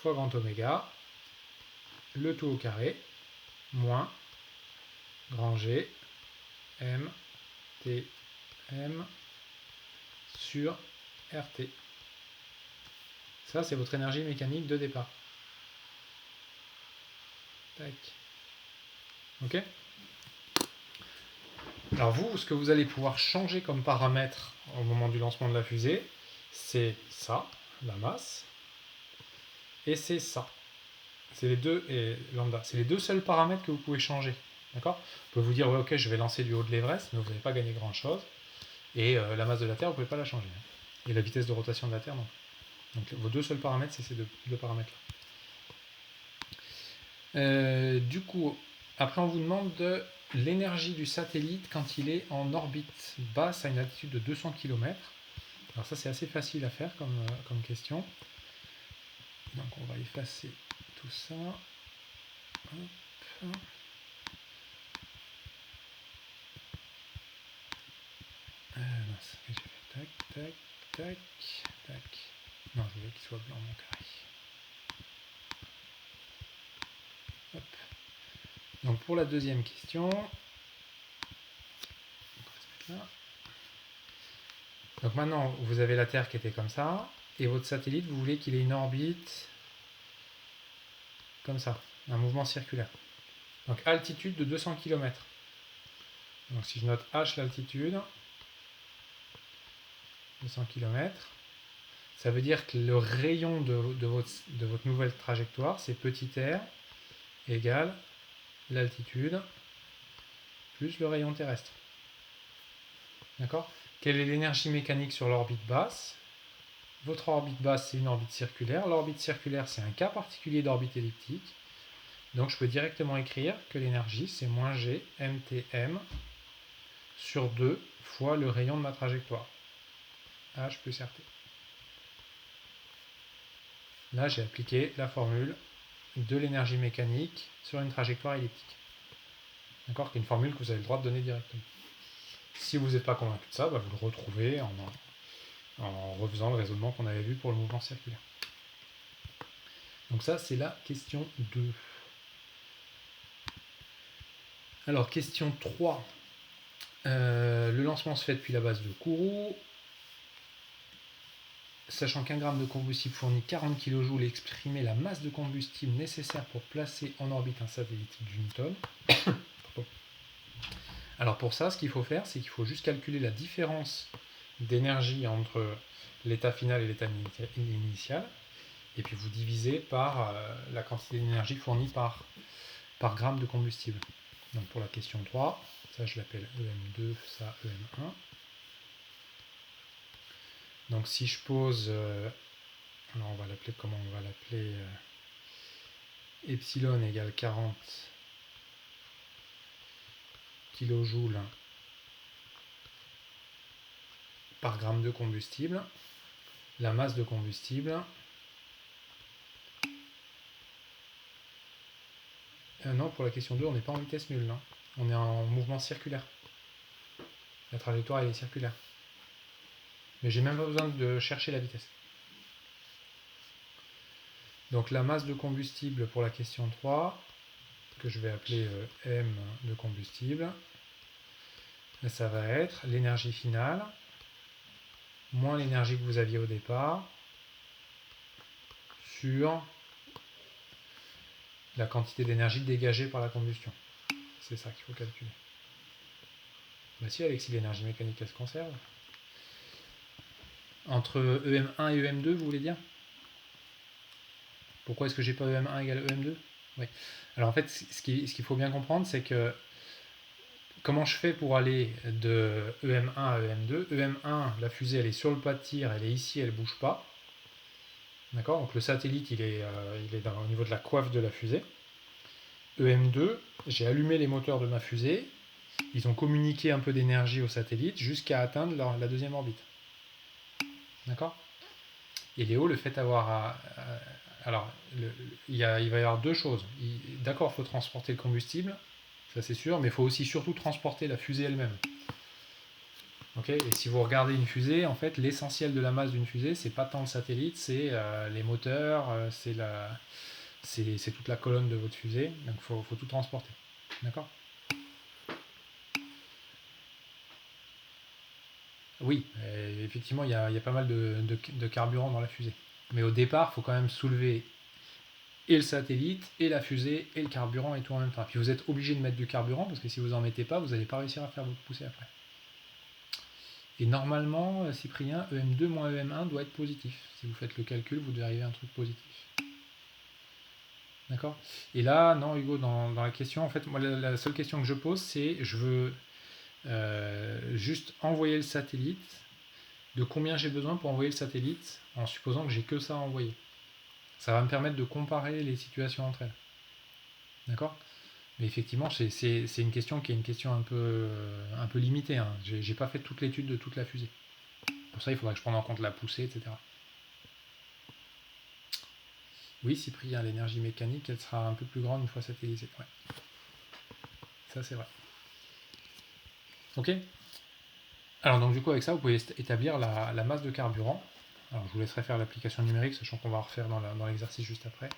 [SPEAKER 1] fois grand oméga, le tout au carré, moins grand G M T M sur RT. Ça, c'est votre énergie mécanique de départ. Tac. Ok? Alors vous, ce que vous allez pouvoir changer comme paramètre au moment du lancement de la fusée, c'est ça, la masse, et c'est ça. C'est les deux, et lambda. C'est les deux seuls paramètres que vous pouvez changer. D'accord? Vous pouvez vous dire, ouais, ok, je vais lancer du haut de l'Everest, mais vous n'allez pas gagner grand-chose. Et la masse de la Terre, vous ne pouvez pas la changer. Et la vitesse de rotation de la Terre, non. Donc vos deux seuls paramètres, c'est ces deux paramètres-là. Du coup, après on vous demande de l'énergie du satellite quand il est en orbite basse à une altitude de 200 km. Alors ça c'est assez facile à faire comme question. Donc on va effacer tout ça. Hop. Mince, j'ai fait tac, tac, tac, tac. Non, je voulais qu'il soit blanc mon carré. Hop. Donc pour la deuxième question, donc maintenant vous avez la Terre qui était comme ça, et votre satellite, vous voulez qu'il ait une orbite comme ça, un mouvement circulaire. Donc altitude de 200 km. Donc si je note H l'altitude, 200 km, ça veut dire que le rayon de votre nouvelle trajectoire, c'est petit r égale l'altitude plus le rayon terrestre. D'accord ? Quelle est l'énergie mécanique sur l'orbite basse ? Votre orbite basse, c'est une orbite circulaire. L'orbite circulaire, c'est un cas particulier d'orbite elliptique. Donc je peux directement écrire que l'énergie, c'est moins g mtm sur 2 fois le rayon de ma trajectoire. H plus RT. Là, j'ai appliqué la formule de l'énergie mécanique sur une trajectoire elliptique. D'accord ? Qui est une formule que vous avez le droit de donner directement. Si vous n'êtes pas convaincu de ça, vous le retrouvez en refaisant le raisonnement qu'on avait vu pour le mouvement circulaire. Donc ça, c'est la question 2. Alors, question 3. Le lancement se fait depuis la base de Kourou. Sachant qu'un gramme de combustible fournit 40 kJ, exprimer la masse de combustible nécessaire pour placer en orbite un satellite d'une tonne. Alors pour ça, ce qu'il faut faire, c'est qu'il faut juste calculer la différence d'énergie entre l'état final et l'état initial, et puis vous divisez par la quantité d'énergie fournie par gramme de combustible. Donc pour la question 3, ça je l'appelle EM2, ça EM1. Donc si je pose, alors on va l'appeler comment on va l'appeler, epsilon égale 40 kJ par gramme de combustible, la masse de combustible, non, pour la question 2, on n'est pas en vitesse nulle, non. On est en mouvement circulaire. La trajectoire, elle est circulaire. Mais j'ai même pas besoin de chercher la vitesse. Donc la masse de combustible pour la question 3, que je vais appeler M de combustible, ça va être l'énergie finale, moins l'énergie que vous aviez au départ, sur la quantité d'énergie dégagée par la combustion. C'est ça qu'il faut calculer. Bah si, Alexis, l'énergie mécanique, elle se conserve. Entre EM1 et EM2, vous voulez dire ? Pourquoi est-ce que j'ai pas EM1 égale EM2 ? Oui. Alors en fait, ce qu'il faut bien comprendre, c'est que comment je fais pour aller de EM1 à EM2 ? EM1, la fusée, elle est sur le pas de tir, elle est ici, elle ne bouge pas. D'accord ? Donc le satellite, il est au niveau de la coiffe de la fusée. EM2, j'ai allumé les moteurs de ma fusée, ils ont communiqué un peu d'énergie au satellite jusqu'à atteindre la deuxième orbite. D'accord ? Et Léo, le fait d'avoir... alors, il va y avoir deux choses. D'accord, il faut transporter le combustible, ça c'est sûr, mais il faut aussi surtout transporter la fusée elle-même. Okay ? Et si vous regardez une fusée, en fait, l'essentiel de la masse d'une fusée, c'est pas tant le satellite, c'est les moteurs, c'est toute la colonne de votre fusée, donc il faut tout transporter. D'accord ? Oui, effectivement, il y a pas mal de carburant dans la fusée. Mais au départ, il faut quand même soulever et le satellite, et la fusée, et le carburant, et tout en même temps. Puis vous êtes obligé de mettre du carburant, parce que si vous n'en mettez pas, vous n'allez pas réussir à faire votre poussée après. Et normalement, Cyprien, EM2 moins EM1 doit être positif. Si vous faites le calcul, vous devez arriver à un truc positif. D'accord ? Et là, non, Hugo, dans la question, en fait, moi, la seule question que je pose, c'est, je veux juste envoyer le satellite. De combien j'ai besoin pour envoyer le satellite, en supposant que j'ai que ça à envoyer. Ça va me permettre de comparer les situations entre elles. D'accord ? Mais effectivement, c'est une question qui est une question un peu limitée. Hein. J'ai pas fait toute l'étude de toute la fusée. Pour ça, il faudra que je prenne en compte la poussée, etc. Oui, Cyprien, l'énergie mécanique, elle sera un peu plus grande une fois satellisée. Ouais. Ça, c'est vrai. Ok ? Alors, donc, du coup, avec ça, vous pouvez établir la masse de carburant. Alors, je vous laisserai faire l'application numérique, sachant qu'on va refaire dans l'exercice juste après.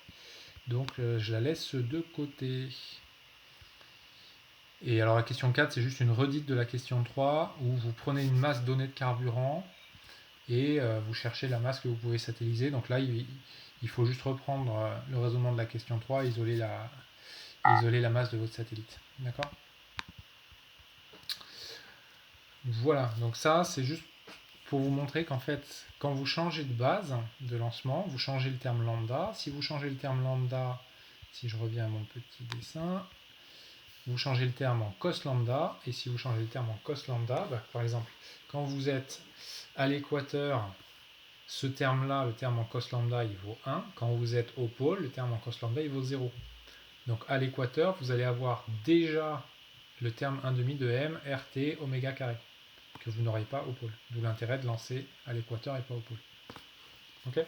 [SPEAKER 1] Donc, je la laisse de côté. Et alors, la question 4, c'est juste une redite de la question 3, où vous prenez une masse donnée de carburant et vous cherchez la masse que vous pouvez satelliser. Donc là, il faut juste reprendre le raisonnement de la question 3, isoler isoler la masse de votre satellite. D'accord ? Voilà, donc ça c'est juste pour vous montrer qu'en fait, quand vous changez de base de lancement, vous changez le terme lambda. Si vous changez le terme lambda, si je reviens à mon petit dessin, vous changez le terme en cos lambda, et si vous changez le terme en cos lambda, par exemple, quand vous êtes à l'équateur, ce terme-là, le terme en cos lambda, il vaut 1. Quand vous êtes au pôle, le terme en cos lambda, il vaut 0. Donc à l'équateur, vous allez avoir déjà le terme 1,5 de m rt oméga carré, que vous n'aurez pas au pôle. D'où l'intérêt de lancer à l'équateur et pas au pôle. Ok ?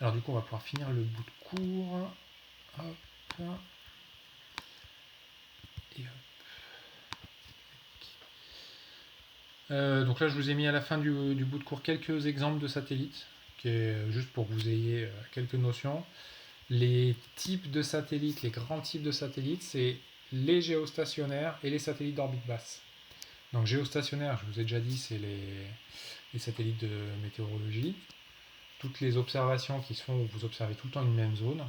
[SPEAKER 1] Alors du coup, on va pouvoir finir le bout de cours. Hop. Et hop. Donc là, je vous ai mis à la fin du bout de cours quelques exemples de satellites, qui est juste pour que vous ayez quelques notions. Les types de satellites, les grands types de satellites, c'est les géostationnaires et les satellites d'orbite basse. Donc géostationnaire, je vous ai déjà dit, c'est les satellites de météorologie. Toutes les observations qui se font où vous observez tout le temps une même zone.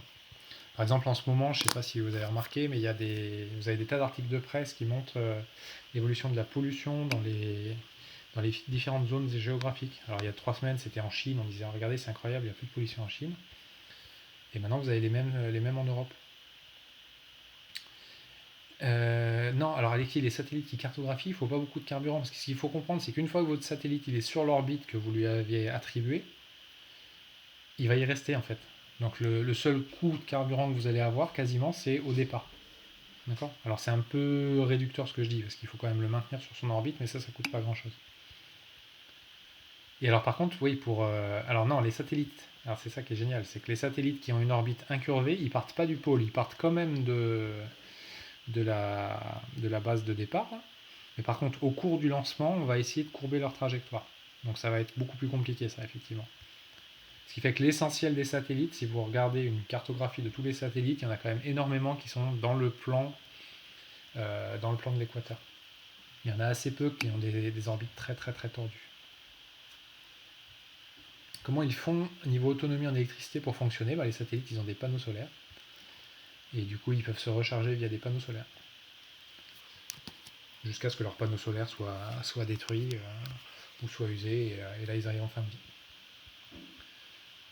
[SPEAKER 1] Par exemple, en ce moment, je ne sais pas si vous avez remarqué, mais vous avez des tas d'articles de presse qui montrent l'évolution de la pollution dans les différentes zones géographiques. Alors il y a 3 semaines, c'était en Chine, on disait regardez, c'est incroyable, il n'y a plus de pollution en Chine. Et maintenant, vous avez les mêmes en Europe. Non, alors avec les satellites qui cartographient, il ne faut pas beaucoup de carburant, parce que ce qu'il faut comprendre, c'est qu'une fois que votre satellite il est sur l'orbite que vous lui aviez attribuée, il va y rester en fait. Donc le seul coût de carburant que vous allez avoir, quasiment, c'est au départ. D'accord ? Alors c'est un peu réducteur ce que je dis, parce qu'il faut quand même le maintenir sur son orbite, mais ça coûte pas grand-chose. Et alors par contre, oui, alors non, les satellites, alors c'est ça qui est génial, c'est que les satellites qui ont une orbite incurvée, ils partent pas du pôle, ils partent quand même de la base de départ. Mais par contre, au cours du lancement, on va essayer de courber leur trajectoire. Donc ça va être beaucoup plus compliqué, ça, effectivement. Ce qui fait que l'essentiel des satellites, si vous regardez une cartographie de tous les satellites, il y en a quand même énormément qui sont dans le plan de l'équateur. Il y en a assez peu qui ont des orbites très très très tordues. Comment ils font niveau autonomie en électricité pour fonctionner ? Les satellites, ils ont des panneaux solaires. Et du coup, ils peuvent se recharger via des panneaux solaires. Jusqu'à ce que leurs panneaux solaires soient détruits ou soient usés, et là, ils arrivent en fin de vie.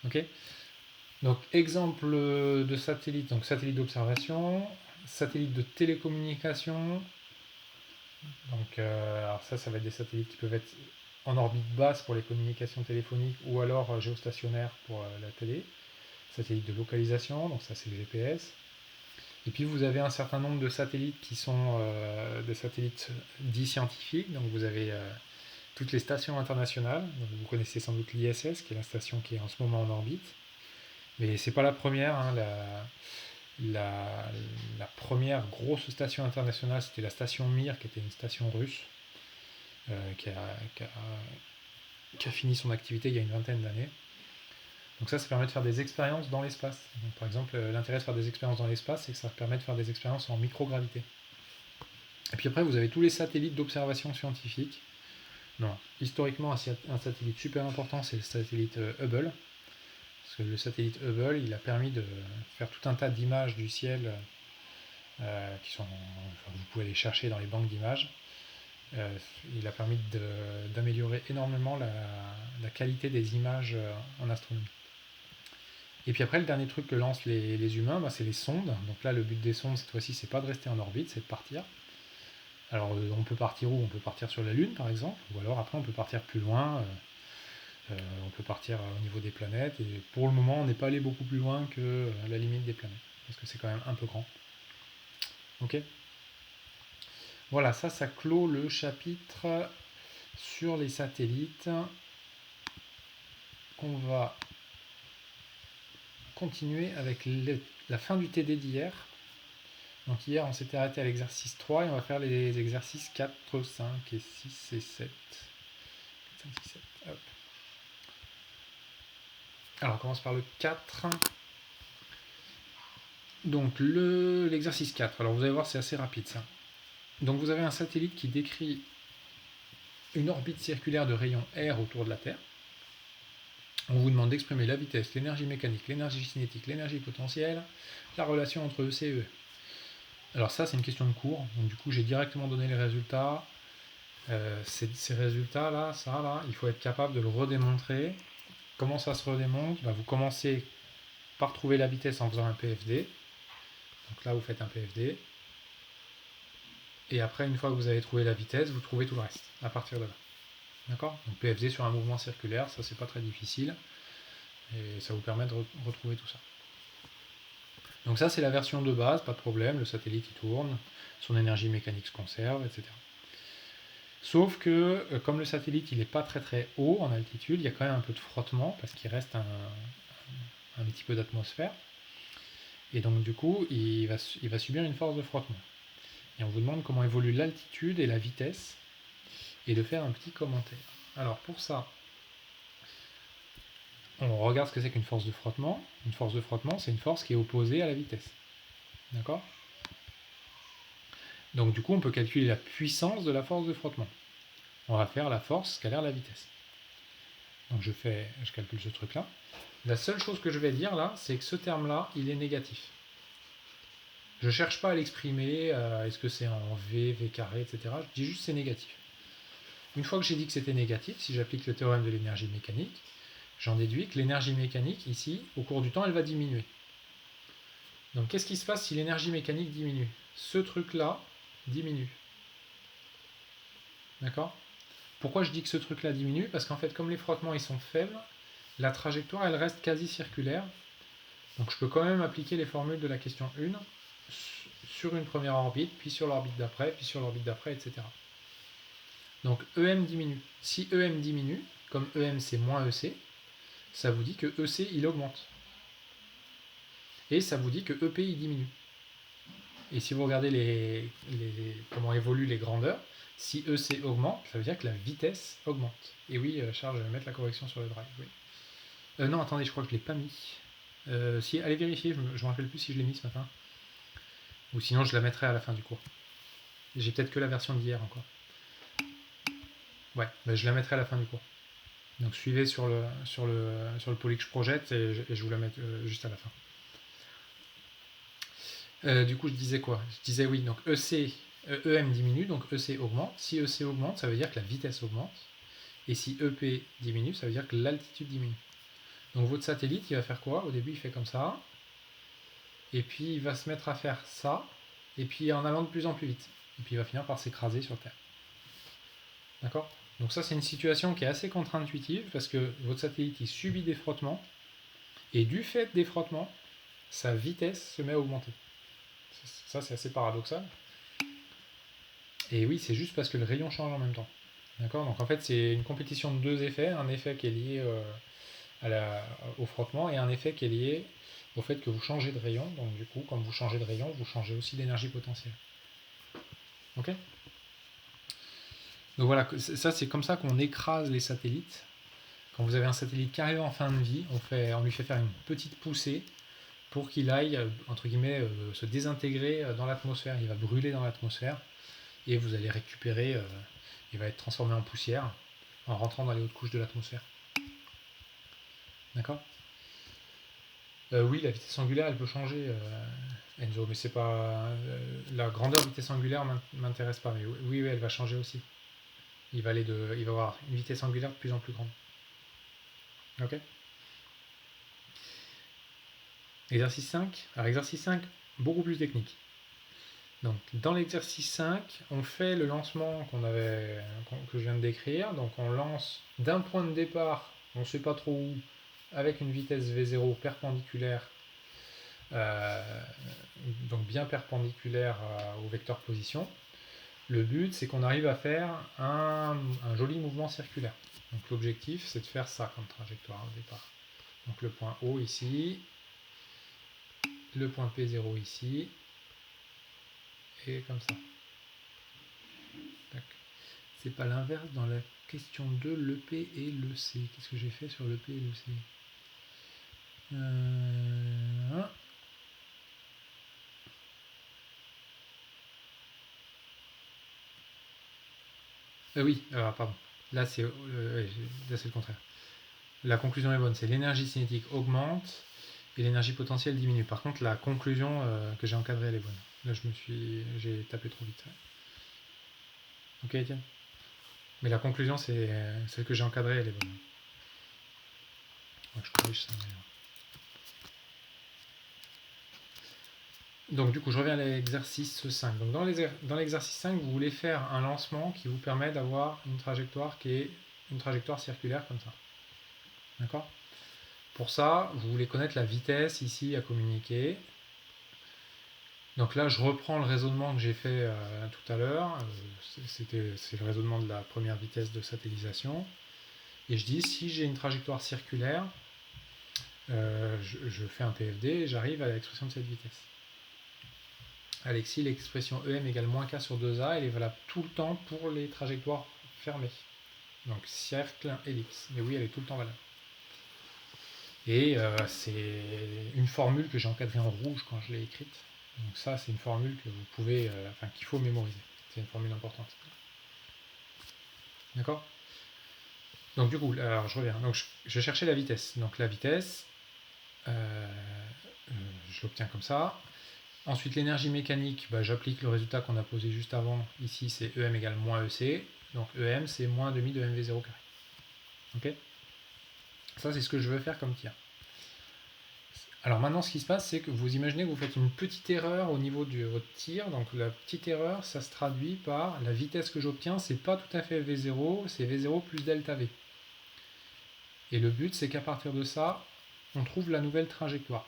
[SPEAKER 1] Ok ? Donc, exemple de satellite, donc satellite d'observation, satellite de télécommunication. Donc, alors ça va être des satellites qui peuvent être en orbite basse pour les communications téléphoniques ou alors géostationnaires pour la télé. Satellite de localisation, donc ça c'est le GPS. Et puis vous avez un certain nombre de satellites qui sont des satellites dits scientifiques. Donc vous avez toutes les stations internationales. Donc vous connaissez sans doute l'ISS, qui est la station qui est en ce moment en orbite. Mais c'est pas la première. La première grosse station internationale, c'était la station Mir, qui était une station russe, qui a fini son activité il y a une vingtaine d'années. Donc ça permet de faire des expériences dans l'espace. Donc, par exemple, l'intérêt de faire des expériences dans l'espace, c'est que ça permet de faire des expériences en microgravité. Et puis après, vous avez tous les satellites d'observation scientifique. Non, historiquement, un satellite super important, c'est le satellite Hubble. Parce que le satellite Hubble, il a permis de faire tout un tas d'images du ciel qui sont... Enfin, vous pouvez les chercher dans les banques d'images. Il a permis d'améliorer énormément la qualité des images en astronomie. Et puis après, le dernier truc que lancent les humains, c'est les sondes. Donc là, le but des sondes, cette fois-ci, c'est pas de rester en orbite, c'est de partir. Alors, on peut partir où ? On peut partir sur la Lune, par exemple, ou alors après, on peut partir plus loin. On peut partir au niveau des planètes. Et pour le moment, on n'est pas allé beaucoup plus loin que la limite des planètes, parce que c'est quand même un peu grand. Ok ? Voilà, ça clôt le chapitre sur les satellites. On va continuer avec la fin du TD d'hier. Donc hier, on s'était arrêté à l'exercice 3 et on va faire les exercices 4, 5 et 6 et 7. 4, 5, 6, 7. Hop. Alors, on commence par le 4. Donc, l'exercice 4. Alors, vous allez voir, c'est assez rapide, ça. Donc, vous avez un satellite qui décrit une orbite circulaire de rayon R autour de la Terre. on vous demande d'exprimer la vitesse, l'énergie mécanique, l'énergie cinétique, l'énergie potentielle, la relation entre EC et E. Alors ça, c'est une question de cours. Donc du coup, j'ai directement donné les résultats. Ces résultats-là, ça, là, il faut être capable de le redémontrer. Comment ça se redémontre? Vous commencez par trouver la vitesse en faisant un PFD. Donc là, vous faites un PFD. Et après, une fois que vous avez trouvé la vitesse, vous trouvez tout le reste, à partir de là. D'accord? Donc PFD sur un mouvement circulaire, ça c'est pas très difficile. Et ça vous permet de retrouver tout ça. Donc ça c'est la version de base, pas de problème, le satellite il tourne, son énergie mécanique se conserve, etc. Sauf que comme le satellite il n'est pas très très haut en altitude, il y a quand même un peu de frottement parce qu'il reste un petit peu d'atmosphère. Et donc du coup il va subir une force de frottement. Et on vous demande comment évolue l'altitude et la vitesse et de faire un petit commentaire. Alors pour ça, on regarde ce que c'est qu'une force de frottement. Une force de frottement, c'est une force qui est opposée à la vitesse. D'accord? Donc du coup, on peut calculer la puissance de la force de frottement. On va faire la force scalaire la vitesse. Donc je calcule ce truc-là. La seule chose que je vais dire là, c'est que ce terme-là, il est négatif. Je ne cherche pas à l'exprimer, est-ce que c'est en V, V carré, etc. Je dis juste c'est négatif. Une fois que j'ai dit que c'était négatif, si j'applique le théorème de l'énergie mécanique, j'en déduis que l'énergie mécanique, ici, au cours du temps, elle va diminuer. Donc qu'est-ce qui se passe si l'énergie mécanique diminue? Ce truc-là diminue. D'accord? Pourquoi je dis que ce truc-là diminue? Parce qu'en fait, comme les frottements ils sont faibles, la trajectoire elle reste quasi circulaire. Donc je peux quand même appliquer les formules de la question 1 sur une première orbite, puis sur l'orbite d'après, puis sur l'orbite d'après, etc. Donc EM diminue. Si EM diminue, comme EM c'est moins EC, ça vous dit que EC il augmente. Et ça vous dit que EP il diminue. Et si vous regardez comment évoluent les grandeurs, si EC augmente, ça veut dire que la vitesse augmente. Et oui, Charles, je vais mettre la correction sur le drive. Oui. Non, attendez, je crois que je ne l'ai pas mis. Si, allez vérifier, je ne me rappelle plus si je l'ai mis ce matin. Ou sinon, je la mettrai à la fin du cours. J'ai peut-être que la version d'hier encore. Ouais, je la mettrai à la fin du cours. Donc suivez sur le poly que je projette et je vous la mets juste à la fin. Du coup, je disais quoi? Je disais oui, donc EM diminue, donc EC augmente. Si EC augmente, ça veut dire que la vitesse augmente. Et si EP diminue, ça veut dire que l'altitude diminue. Donc votre satellite, il va faire quoi? Au début, il fait comme ça. Et puis, il va se mettre à faire ça. Et puis, en allant de plus en plus vite. Et puis, il va finir par s'écraser sur Terre. D'accord? Donc ça, c'est une situation qui est assez contre-intuitive parce que votre satellite, il subit des frottements. Et du fait des frottements, sa vitesse se met à augmenter. Ça, c'est assez paradoxal. Et oui, c'est juste parce que le rayon change en même temps. D'accord? Donc en fait, c'est une compétition de deux effets. Un effet qui est lié au frottement et un effet qui est lié au fait que vous changez de rayon. Donc du coup, quand vous changez de rayon, vous changez aussi d'énergie potentielle. Ok? Donc voilà, ça c'est comme ça qu'on écrase les satellites. Quand vous avez un satellite qui arrive en fin de vie, on lui fait faire une petite poussée pour qu'il aille, entre guillemets, se désintégrer dans l'atmosphère. Il va brûler dans l'atmosphère et vous allez récupérer, il va être transformé en poussière en rentrant dans les hautes couches de l'atmosphère. D'accord? Oui, la vitesse angulaire, elle peut changer, Enzo, mais c'est pas... la grandeur vitesse angulaire m'intéresse pas, mais oui, elle va changer aussi. Il va avoir une vitesse angulaire de plus en plus grande. Ok? Exercice 5. Alors exercice 5, beaucoup plus technique. Donc dans l'exercice 5, on fait le lancement que je viens de décrire. Donc on lance d'un point de départ, on ne sait pas trop où, avec une vitesse V0 perpendiculaire, donc bien perpendiculaire au vecteur position. Le but, c'est qu'on arrive à faire un joli mouvement circulaire. Donc l'objectif, c'est de faire ça comme trajectoire au départ. Donc le point O ici, le point P0 ici, et comme ça. C'est pas l'inverse dans la question 2, le P et le C. Qu'est-ce que j'ai fait sur le P et le C? Oui, pardon. Là c'est le contraire. la conclusion est bonne, c'est l'énergie cinétique augmente et l'énergie potentielle diminue. Par contre, la conclusion que j'ai encadrée, elle est bonne. Là, j'ai tapé trop vite. Ok, Étienne. Mais la conclusion, c'est celle que j'ai encadrée, elle est bonne. Donc, je corrige ça. Donc, du coup, je reviens à l'exercice 5. Donc, dans l'exercice 5, vous voulez faire un lancement qui vous permet d'avoir une trajectoire qui est une trajectoire circulaire comme ça. D'accord ? Pour ça, vous voulez connaître la vitesse ici à communiquer. Donc là, je reprends le raisonnement que j'ai fait tout à l'heure. C'est le raisonnement de la première vitesse de satellisation. Et je dis, si j'ai une trajectoire circulaire, je fais un TFD et j'arrive à l'expression de cette vitesse. Alexis, l'expression EM égale moins K sur 2A, elle est valable tout le temps pour les trajectoires fermées. Donc cercle, ellipse. Mais oui, elle est tout le temps valable. Et c'est une formule que j'ai encadrée en rouge quand je l'ai écrite. Donc ça, c'est une formule que vous pouvez, qu'il faut mémoriser. C'est une formule importante. D'accord ? Donc du coup, alors je reviens. Donc je cherchais la vitesse. Donc la vitesse, je l'obtiens comme ça. Ensuite, l'énergie mécanique, j'applique le résultat qu'on a posé juste avant. Ici, c'est EM égale moins EC. Donc EM, c'est moins demi de MV0 carré. Ok ? Ça, c'est ce que je veux faire comme tir. Alors maintenant, ce qui se passe, c'est que vous imaginez que vous faites une petite erreur au niveau de votre tir. Donc la petite erreur, ça se traduit par la vitesse que j'obtiens, c'est pas tout à fait V0, c'est V0 plus delta V. Et le but, c'est qu'à partir de ça, on trouve la nouvelle trajectoire.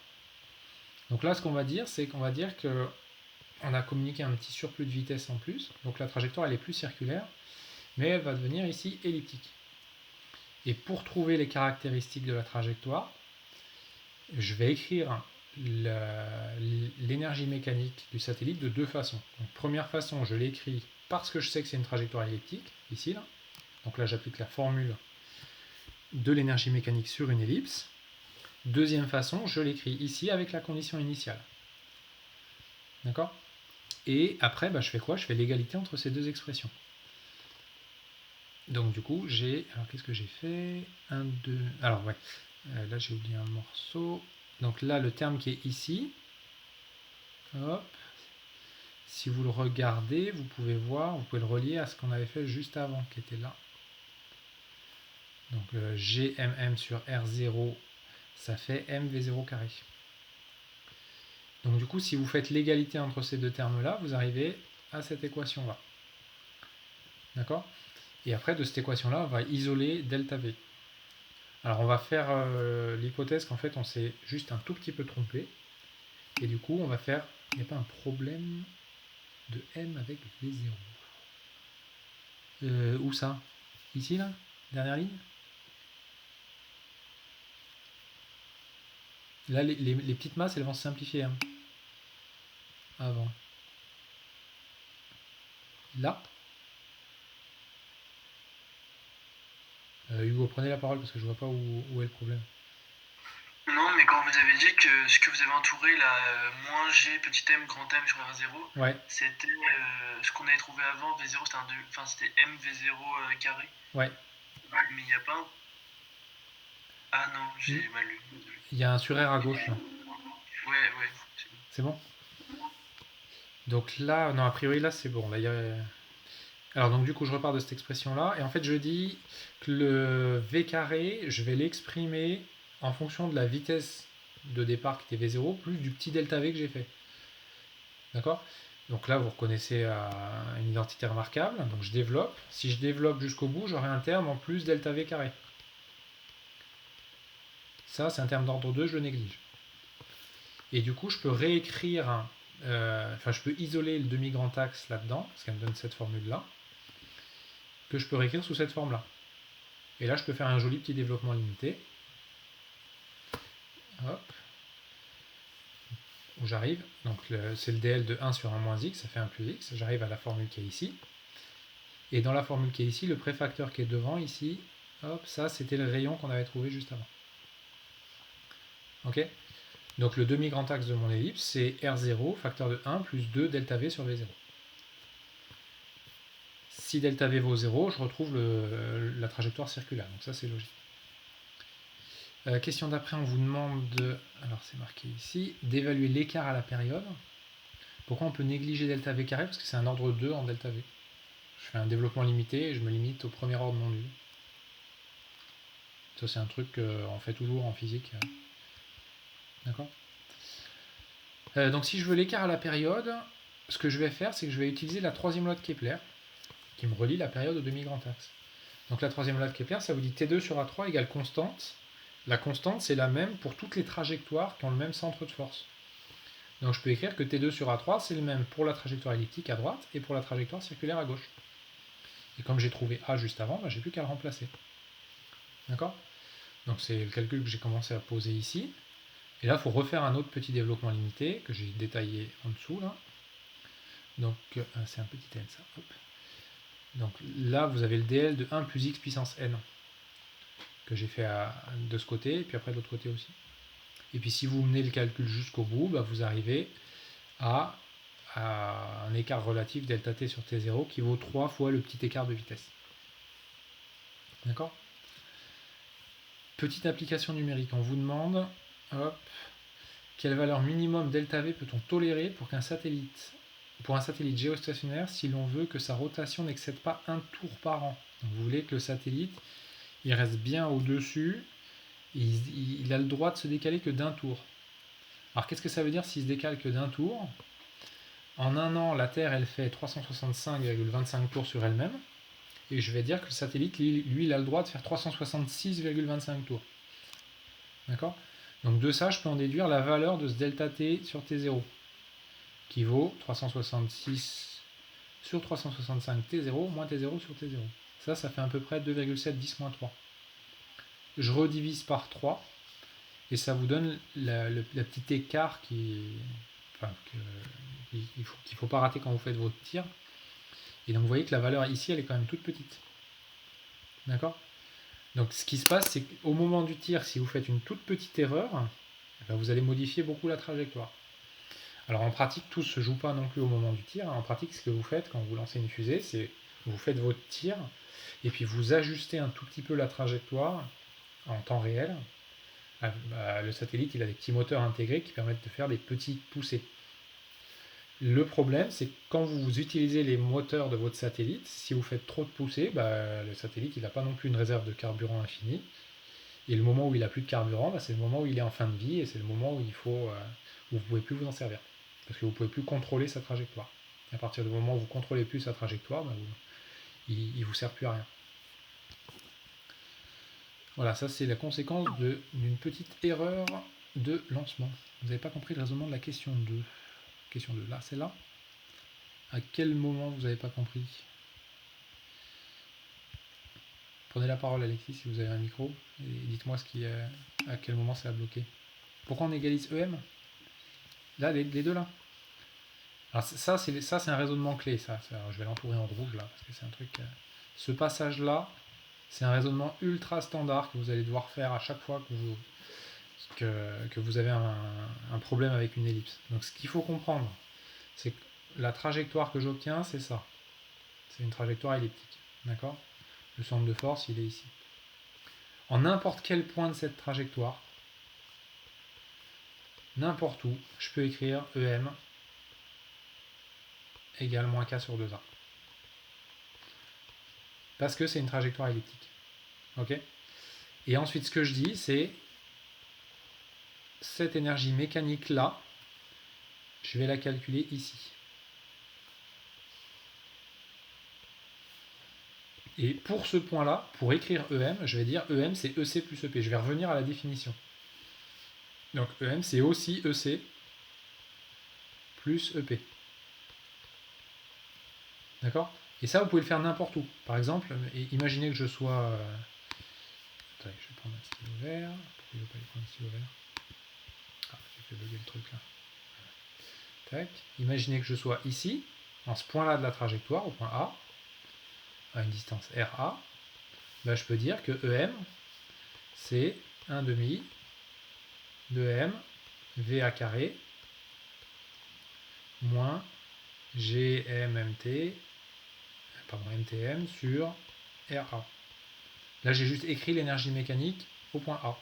[SPEAKER 1] Donc là, ce qu'on va dire, c'est qu'on va dire qu'on a communiqué un petit surplus de vitesse en plus. Donc la trajectoire, elle est plus circulaire, mais elle va devenir ici elliptique. Et pour trouver les caractéristiques de la trajectoire, je vais écrire l'énergie mécanique du satellite de deux façons. Donc, première façon, je l'écris parce que je sais que c'est une trajectoire elliptique, ici, là. Donc là, j'applique la formule de l'énergie mécanique sur une ellipse. Deuxième façon, je l'écris ici avec la condition initiale. D'accord ? Et après, je fais quoi ? Je fais l'égalité entre ces deux expressions. Donc du coup, alors qu'est-ce que j'ai fait ? 1, 2... Alors ouais, là j'ai oublié un morceau. Donc là, le terme qui est ici, hop, si vous le regardez, vous pouvez voir, vous pouvez le relier à ce qu'on avait fait juste avant, qui était là. Donc GMM sur R0, ça fait MV0 carré. Donc du coup, si vous faites l'égalité entre ces deux termes-là, vous arrivez à cette équation-là. D'accord ? Et après, de cette équation-là, on va isoler delta V. Alors on va faire l'hypothèse qu'en fait, on s'est juste un tout petit peu trompé. Et du coup, on va faire... Il n'y a pas un problème de M avec V0. Où ça ? Ici, là ? Dernière ligne ? Là, les petites masses, elles vont se simplifier. Hein. Avant. Là. Hugo, prenez la parole parce que je vois pas où est le problème.
[SPEAKER 3] Non, mais quand vous avez dit que ce que vous avez entouré, là, moins G, petit m, grand M sur R0,
[SPEAKER 1] ouais.
[SPEAKER 3] C'était ce qu'on avait trouvé avant, V0, c'était MV0 carré.
[SPEAKER 1] Ouais.
[SPEAKER 3] Mais il n'y a pas un... Ah non, j'ai mal lu.
[SPEAKER 1] Il y a un sur R à gauche là.
[SPEAKER 3] Ouais.
[SPEAKER 1] C'est bon ? Donc là, non, a priori là c'est bon. Là, alors donc du coup je repars de cette expression là et en fait je dis que le V carré, je vais l'exprimer en fonction de la vitesse de départ qui était V0 plus du petit delta V que j'ai fait. D'accord ? Donc là vous reconnaissez une identité remarquable, donc je développe. Si je développe jusqu'au bout, j'aurai un terme en plus delta V carré. Ça c'est un terme d'ordre 2, je le néglige. Et du coup je peux réécrire, je peux isoler le demi-grand axe là-dedans, parce qu'elle me donne cette formule-là, que je peux réécrire sous cette forme-là. Et là, je peux faire un joli petit développement limité. Hop. Où j'arrive. Donc, c'est le DL de 1 sur 1 moins x, ça fait 1 plus x. J'arrive à la formule qui est ici. Et dans la formule qui est ici, le préfacteur qui est devant, ici, hop, ça, c'était le rayon qu'on avait trouvé juste avant. Ok ? Donc, le demi-grand axe de mon ellipse, c'est R0, facteur de 1, plus 2 delta V sur V0. Si delta V vaut 0, je retrouve la trajectoire circulaire. Donc ça, c'est logique. Question d'après, on vous demande alors c'est marqué ici, d'évaluer l'écart à la période. Pourquoi on peut négliger delta V carré? Parce que c'est un ordre 2 en delta V. Je fais un développement limité et je me limite au premier ordre non nul. Ça c'est un truc qu'on fait toujours en physique. D'accord. Donc si je veux l'écart à la période, ce que je vais faire, c'est que je vais utiliser la troisième loi de Kepler, qui me relie la période au demi-grand axe. Donc la troisième loi de Kepler, ça vous dit T2 sur A3 égale constante. La constante, c'est la même pour toutes les trajectoires qui ont le même centre de force. Donc je peux écrire que T2 sur A3, c'est le même pour la trajectoire elliptique à droite et pour la trajectoire circulaire à gauche. Et comme j'ai trouvé A juste avant, j'ai plus qu'à le remplacer. D'accord? Donc c'est le calcul que j'ai commencé à poser ici. Et là, il faut refaire un autre petit développement limité que j'ai détaillé en dessous. Là. Donc c'est un petit n ça. Hop. Donc là, vous avez le dl de 1 plus x puissance n que j'ai fait de ce côté et puis après de l'autre côté aussi. Et puis si vous menez le calcul jusqu'au bout, vous arrivez à un écart relatif delta t sur t0 qui vaut 3 fois le petit écart de vitesse. D'accord? Petite application numérique, on vous demande quelle valeur minimum delta V peut-on tolérer pour un satellite géostationnaire si l'on veut que sa rotation n'excède pas un tour par an. Donc vous voulez que le satellite il reste bien au-dessus, il a le droit de se décaler que d'un tour. Alors qu'est-ce que ça veut dire s'il se décale que d'un tour? En un an, la Terre elle fait 365,25 tours sur elle-même, et je vais dire que le satellite, lui, il a le droit de faire 366,25 tours. D'accord? Donc de ça, je peux en déduire la valeur de ce delta t sur t0, qui vaut 366 sur 365 t0 moins t0 sur t0. Ça fait à peu près 2,710 moins 3. Je redivise par 3, et ça vous donne la petite écart qu'il ne faut pas rater quand vous faites votre tir. Et donc vous voyez que la valeur ici, elle est quand même toute petite. D'accord? Donc ce qui se passe, c'est qu'au moment du tir, si vous faites une toute petite erreur, vous allez modifier beaucoup la trajectoire. Alors en pratique, tout ne se joue pas non plus au moment du tir. En pratique, ce que vous faites quand vous lancez une fusée, c'est que vous faites votre tir, et puis vous ajustez un tout petit peu la trajectoire en temps réel. Le satellite, il a des petits moteurs intégrés qui permettent de faire des petites poussées. Le problème, c'est que quand vous utilisez les moteurs de votre satellite, si vous faites trop de poussées, le satellite il n'a pas non plus une réserve de carburant infinie. Et le moment où il n'a plus de carburant, c'est le moment où il est en fin de vie, et c'est le moment où où vous ne pouvez plus vous en servir. Parce que vous ne pouvez plus contrôler sa trajectoire. Et à partir du moment où vous ne contrôlez plus sa trajectoire, il ne vous sert plus à rien. Voilà, ça c'est la conséquence d'une petite erreur de lancement. Vous n'avez pas compris le raisonnement de la question 2. Question 2, là, c'est là. À quel moment vous n'avez pas compris? Prenez la parole, Alexis, si vous avez un micro, et dites-moi à quel moment ça a bloqué. Pourquoi on égalise EM? Là, les deux là. Alors ça c'est un raisonnement clé, ça. Alors, je vais l'entourer en rouge là, parce que c'est un truc... Ce passage-là, c'est un raisonnement ultra standard que vous allez devoir faire à chaque fois que vous avez un problème avec une ellipse. Donc ce qu'il faut comprendre, c'est que la trajectoire que j'obtiens, c'est ça. C'est une trajectoire elliptique. D'accord? Le centre de force, il est ici. En n'importe quel point de cette trajectoire, n'importe où, je peux écrire EM égale moins K sur 2A. Parce que c'est une trajectoire elliptique. Ok? Et ensuite, ce que je dis, c'est cette énergie mécanique là, je vais la calculer ici. Et pour ce point-là, pour écrire EM, je vais dire EM c'est EC plus EP. Je vais revenir à la définition. Donc EM c'est aussi EC plus EP. D'accord? Et ça, vous pouvez le faire n'importe où. Par exemple, imaginez que je sois... Attendez, je vais prendre un stylo vert. Pourquoi il ne veut pas aller prendre un stylo vert? Ah, j'ai fait bugger le truc là. Tac. Imaginez que je sois ici, en ce point-là de la trajectoire, au point A, à une distance RA. Je peux dire que EM, c'est 1 demi de M VA carré moins GMMT, MTM sur RA. Là, j'ai juste écrit l'énergie mécanique au point A.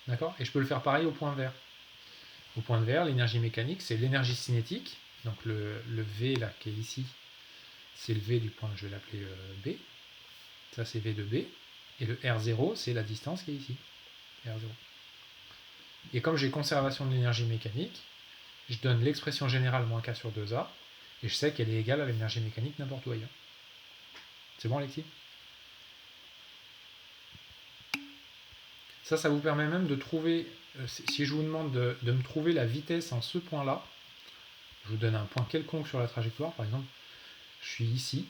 [SPEAKER 1] D'accord? Et je peux le faire pareil au point vert. Au point vert, l'énergie mécanique, c'est l'énergie cinétique. Donc le V là qui est ici, c'est le V du point, je vais l'appeler B. Ça c'est V de B. Et le R0, c'est la distance qui est ici. R0. Et comme j'ai conservation de l'énergie mécanique, je donne l'expression générale moins K sur 2A, et je sais qu'elle est égale à l'énergie mécanique n'importe où ailleurs. C'est bon, Alexis? Ça vous permet même de trouver, si je vous demande de me trouver la vitesse en ce point-là, je vous donne un point quelconque sur la trajectoire, par exemple, je suis ici,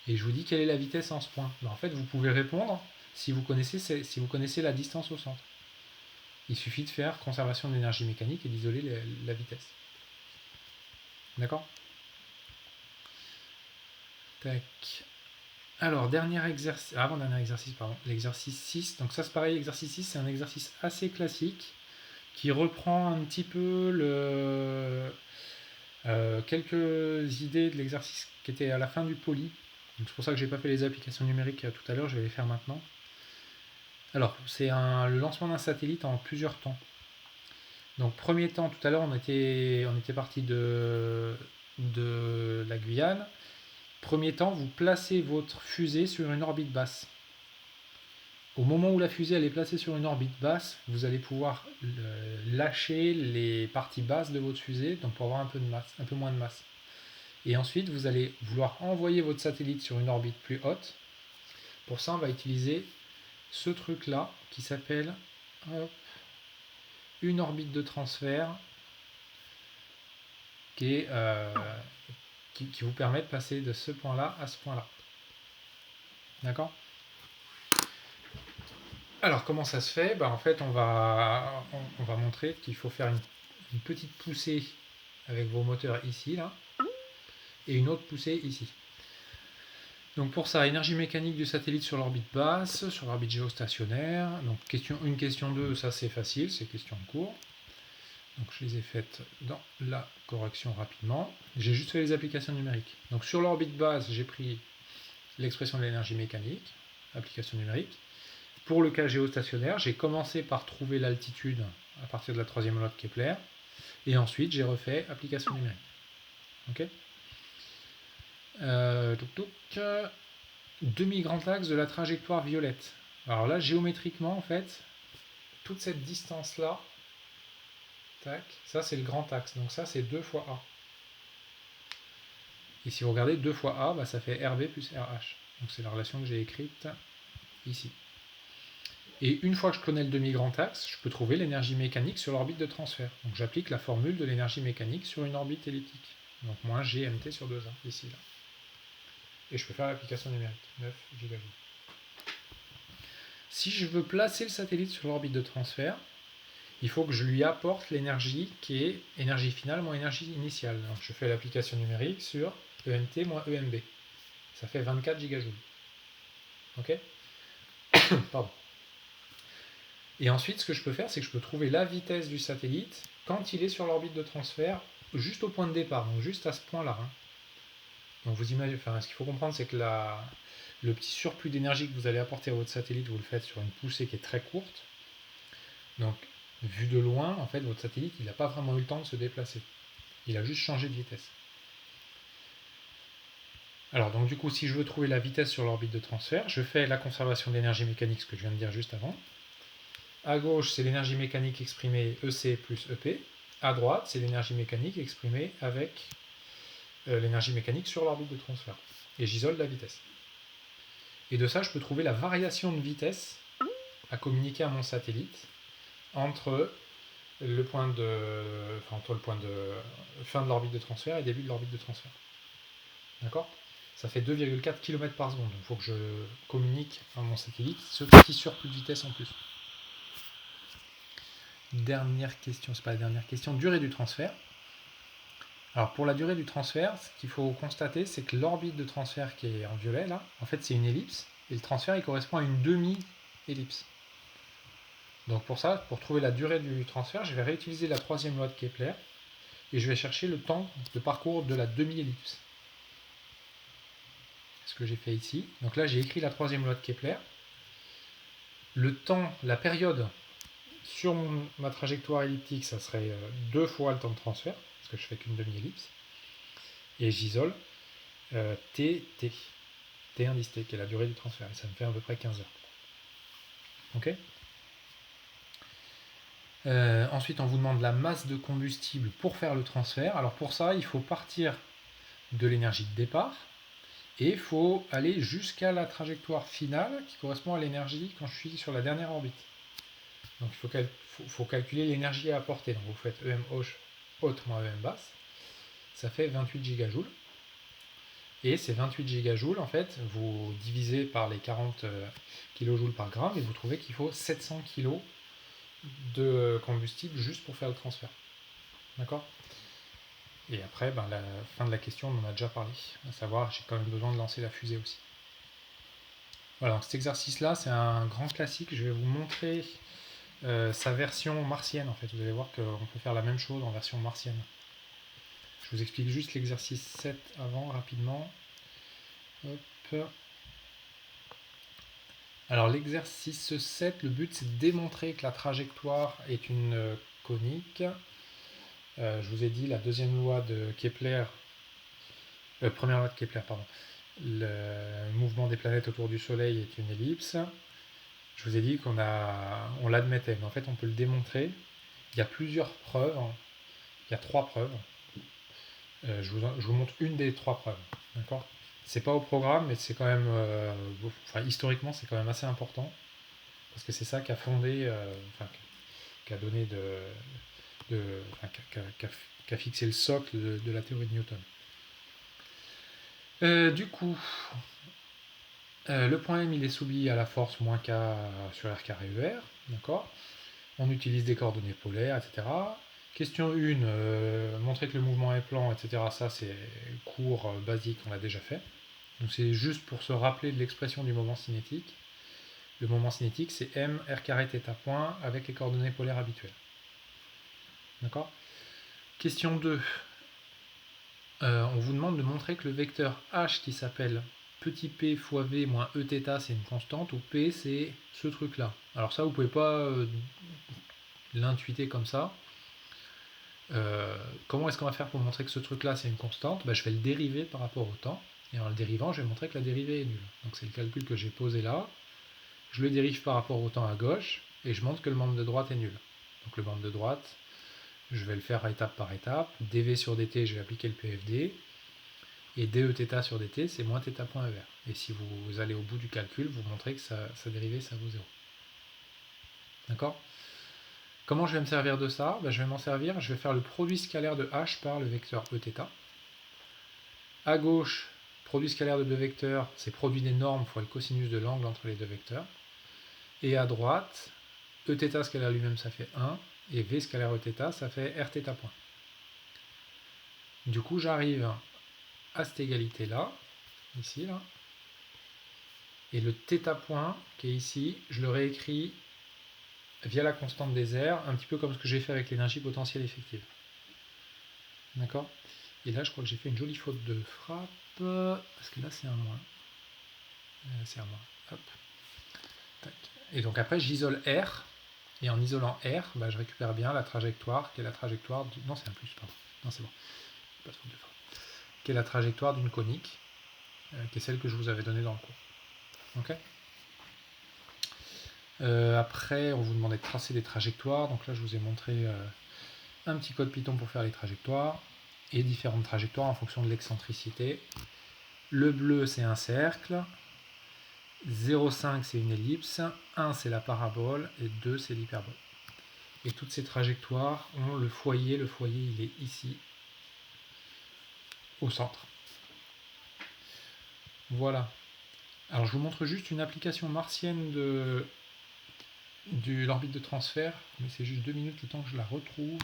[SPEAKER 1] et je vous dis quelle est la vitesse en ce point. En fait, vous pouvez répondre si vous connaissez la distance au centre. Il suffit de faire conservation de l'énergie mécanique et d'isoler la vitesse. D'accord? Tac. Alors, avant-dernier exercice, pardon, l'exercice 6. Donc ça, c'est pareil, l'exercice 6, c'est un exercice assez classique qui reprend un petit peu quelques idées de l'exercice qui était à la fin du poly. C'est pour ça que j'ai pas fait les applications numériques tout à l'heure, je vais les faire maintenant. Alors, c'est le lancement d'un satellite en plusieurs temps. Donc, premier temps, tout à l'heure, on était parti de la Guyane. Premier temps, vous placez votre fusée sur une orbite basse. Au moment où la fusée elle est placée sur une orbite basse, vous allez pouvoir lâcher les parties basses de votre fusée, donc pour avoir un peu moins de masse. Et ensuite, vous allez vouloir envoyer votre satellite sur une orbite plus haute. Pour ça, on va utiliser ce truc-là qui s'appelle une orbite de transfert qui vous permet de passer de ce point-là à ce point-là. D'accord ? Alors, comment ça se fait ? En fait, on va montrer qu'il faut faire une petite poussée avec vos moteurs ici, là, et une autre poussée ici. Donc pour ça, énergie mécanique du satellite sur l'orbite basse, sur l'orbite géostationnaire. Donc une question 2, ça c'est facile, c'est question de cours. Donc je les ai faites dans la correction rapidement. J'ai juste fait les applications numériques. Donc sur l'orbite basse, j'ai pris l'expression de l'énergie mécanique, application numérique. Pour le cas géostationnaire, j'ai commencé par trouver l'altitude à partir de la troisième loi de Kepler, et ensuite j'ai refait application numérique. Ok. Demi-grand axe de la trajectoire violette. Alors là, géométriquement, en fait, toute cette distance-là, tac, ça c'est le grand axe, donc ça c'est 2 fois A. Et si vous regardez 2 fois A, ça fait RV plus RH. Donc c'est la relation que j'ai écrite ici. Et une fois que je connais le demi-grand axe, je peux trouver l'énergie mécanique sur l'orbite de transfert. Donc j'applique la formule de l'énergie mécanique sur une orbite elliptique. Donc moins GMT sur 2A, ici, là. Et je peux faire l'application numérique, 9 gigajoule. Si je veux placer le satellite sur l'orbite de transfert, il faut que je lui apporte l'énergie qui est énergie finale moins énergie initiale. Donc je fais l'application numérique sur ENT moins ENB. Ça fait 24 gigajoules. Ok. Pardon. Et ensuite, ce que je peux faire, c'est que je peux trouver la vitesse du satellite quand il est sur l'orbite de transfert, juste au point de départ, donc juste à ce point-là. Donc vous imaginez, ce qu'il faut comprendre, c'est que le petit surplus d'énergie que vous allez apporter à votre satellite, vous le faites sur une poussée qui est très courte. Donc, vu de loin, en fait, votre satellite, il n'a pas vraiment eu le temps de se déplacer. Il a juste changé de vitesse. Alors, donc du coup, si je veux trouver la vitesse sur l'orbite de transfert, je fais la conservation d'énergie mécanique, ce que je viens de dire juste avant. À gauche, c'est l'énergie mécanique exprimée EC plus EP. À droite, c'est l'énergie mécanique exprimée avec l'énergie mécanique sur l'orbite de transfert. Et j'isole la vitesse. Et de ça, je peux trouver la variation de vitesse à communiquer à mon satellite entre le point de fin de l'orbite de transfert et début de l'orbite de transfert. D'accord ? Ça fait 2,4 km par seconde. Il faut que je communique à mon satellite ce petit surplus de vitesse en plus. Dernière question, c'est pas la dernière question, durée du transfert. Alors pour la durée du transfert, ce qu'il faut constater, c'est que l'orbite de transfert qui est en violet là, en fait c'est une ellipse, et le transfert il correspond à une demi-ellipse. Donc pour ça, pour trouver la durée du transfert, je vais réutiliser la troisième loi de Kepler, et je vais chercher le temps de parcours de la demi-ellipse. Ce que j'ai fait ici. Donc là j'ai écrit la troisième loi de Kepler. Le temps, la période sur ma trajectoire elliptique, ça serait 2 fois le temps de transfert, parce que je fais qu'une demi-ellipse. Et j'isole T indice T, qui est la durée du transfert. Et ça me fait à peu près 15 heures. Ok. Ensuite, on vous demande la masse de combustible pour faire le transfert. Alors pour ça, il faut partir de l'énergie de départ et il faut aller jusqu'à la trajectoire finale qui correspond à l'énergie quand je suis sur la dernière orbite. Donc il faut calculer l'énergie à apporter. Donc vous faites EM haute moins EM basse. Ça fait 28 gigajoules. Et ces 28 gigajoules, en fait, vous divisez par les 40 kilojoules par gramme et vous trouvez qu'il faut 700 kg de combustible juste pour faire le transfert. D'accord ? Et après, la fin de la question, on en a déjà parlé. À savoir, j'ai quand même besoin de lancer la fusée aussi. Voilà, donc cet exercice-là, c'est un grand classique. Je vais vous montrer sa version martienne, en fait. Vous allez voir qu'on peut faire la même chose en version martienne. Je vous explique juste l'exercice 7 avant, rapidement. Hop. Alors l'exercice 7, le but c'est de démontrer que la trajectoire est une conique. Je vous ai dit la deuxième loi de Kepler, première loi de Kepler, pardon. Le mouvement des planètes autour du Soleil est une ellipse. Je vous ai dit qu'on l'admettait, mais en fait on peut le démontrer. Il y a plusieurs preuves, il y a 3 preuves. Je vous montre une des 3 preuves, d'accord ? C'est pas au programme, mais c'est quand même, historiquement, c'est quand même assez important, parce que c'est ça qui a fondé, qui a donné qui a fixé le socle de la théorie de Newton. Du coup, le point M, il est soumis à la force moins K sur R carré ER, d'accord ? On utilise des coordonnées polaires, etc. Question 1, montrer que le mouvement est plan, etc. Ça, c'est cours basique, on l'a déjà fait. Donc c'est juste pour se rappeler de l'expression du moment cinétique. Le moment cinétique, c'est m r carré θ point avec les coordonnées polaires habituelles. D'accord ? Question 2. On vous demande de montrer que le vecteur h qui s'appelle petit p fois v moins eθ, c'est une constante, ou p, c'est ce truc-là. Alors ça, vous ne pouvez pas l'intuiter comme ça. Comment est-ce qu'on va faire pour montrer que ce truc-là, c'est une constante ? Je vais le dériver par rapport au temps. Et en le dérivant, je vais montrer que la dérivée est nulle. Donc c'est le calcul que j'ai posé là. Je le dérive par rapport au temps à gauche, et je montre que le membre de droite est nul. Donc le membre de droite, je vais le faire étape par étape. dv sur dt, je vais appliquer le PFD. Et dEθ sur dt, c'est moins θ.ER. Et si vous allez au bout du calcul, vous montrez que sa dérivée, ça vaut 0. D'accord ? Comment je vais me servir de ça ? Je vais m'en servir, je vais faire le produit scalaire de h par le vecteur Eθ. À gauche, produit scalaire de deux vecteurs, c'est produit des normes fois le cosinus de l'angle entre les deux vecteurs. Et à droite, Eθ scalaire lui-même, ça fait 1, et V scalaire Eθ, ça fait Rθ point. Du coup, j'arrive à cette égalité-là, ici, là. Et le θ point, qui est ici, je le réécris via la constante des airs, un petit peu comme ce que j'ai fait avec l'énergie potentielle effective. D'accord ? Et là, je crois que j'ai fait une jolie faute de frappe, parce que là, c'est un moins. C'est un moins. Hop. Tac. Et donc après, j'isole R, et en isolant R, je récupère bien la trajectoire, qui est la trajectoire du... Non, c'est un plus, pardon. Non, c'est bon. Pas de faute de frappe. Qui est la trajectoire d'une conique, qui est celle que je vous avais donnée dans le cours. Ok ? Après, on vous demandait de tracer des trajectoires. Donc là, je vous ai montré un petit code Python pour faire les trajectoires et différentes trajectoires en fonction de l'excentricité. Le bleu, c'est un cercle. 0,5, c'est une ellipse. 1, c'est la parabole. Et 2, c'est l'hyperbole. Et toutes ces trajectoires ont le foyer. Le foyer, il est ici, au centre. Voilà. Alors, je vous montre juste une application martienne de l'orbite de transfert, mais c'est juste 2 minutes le temps que je la retrouve.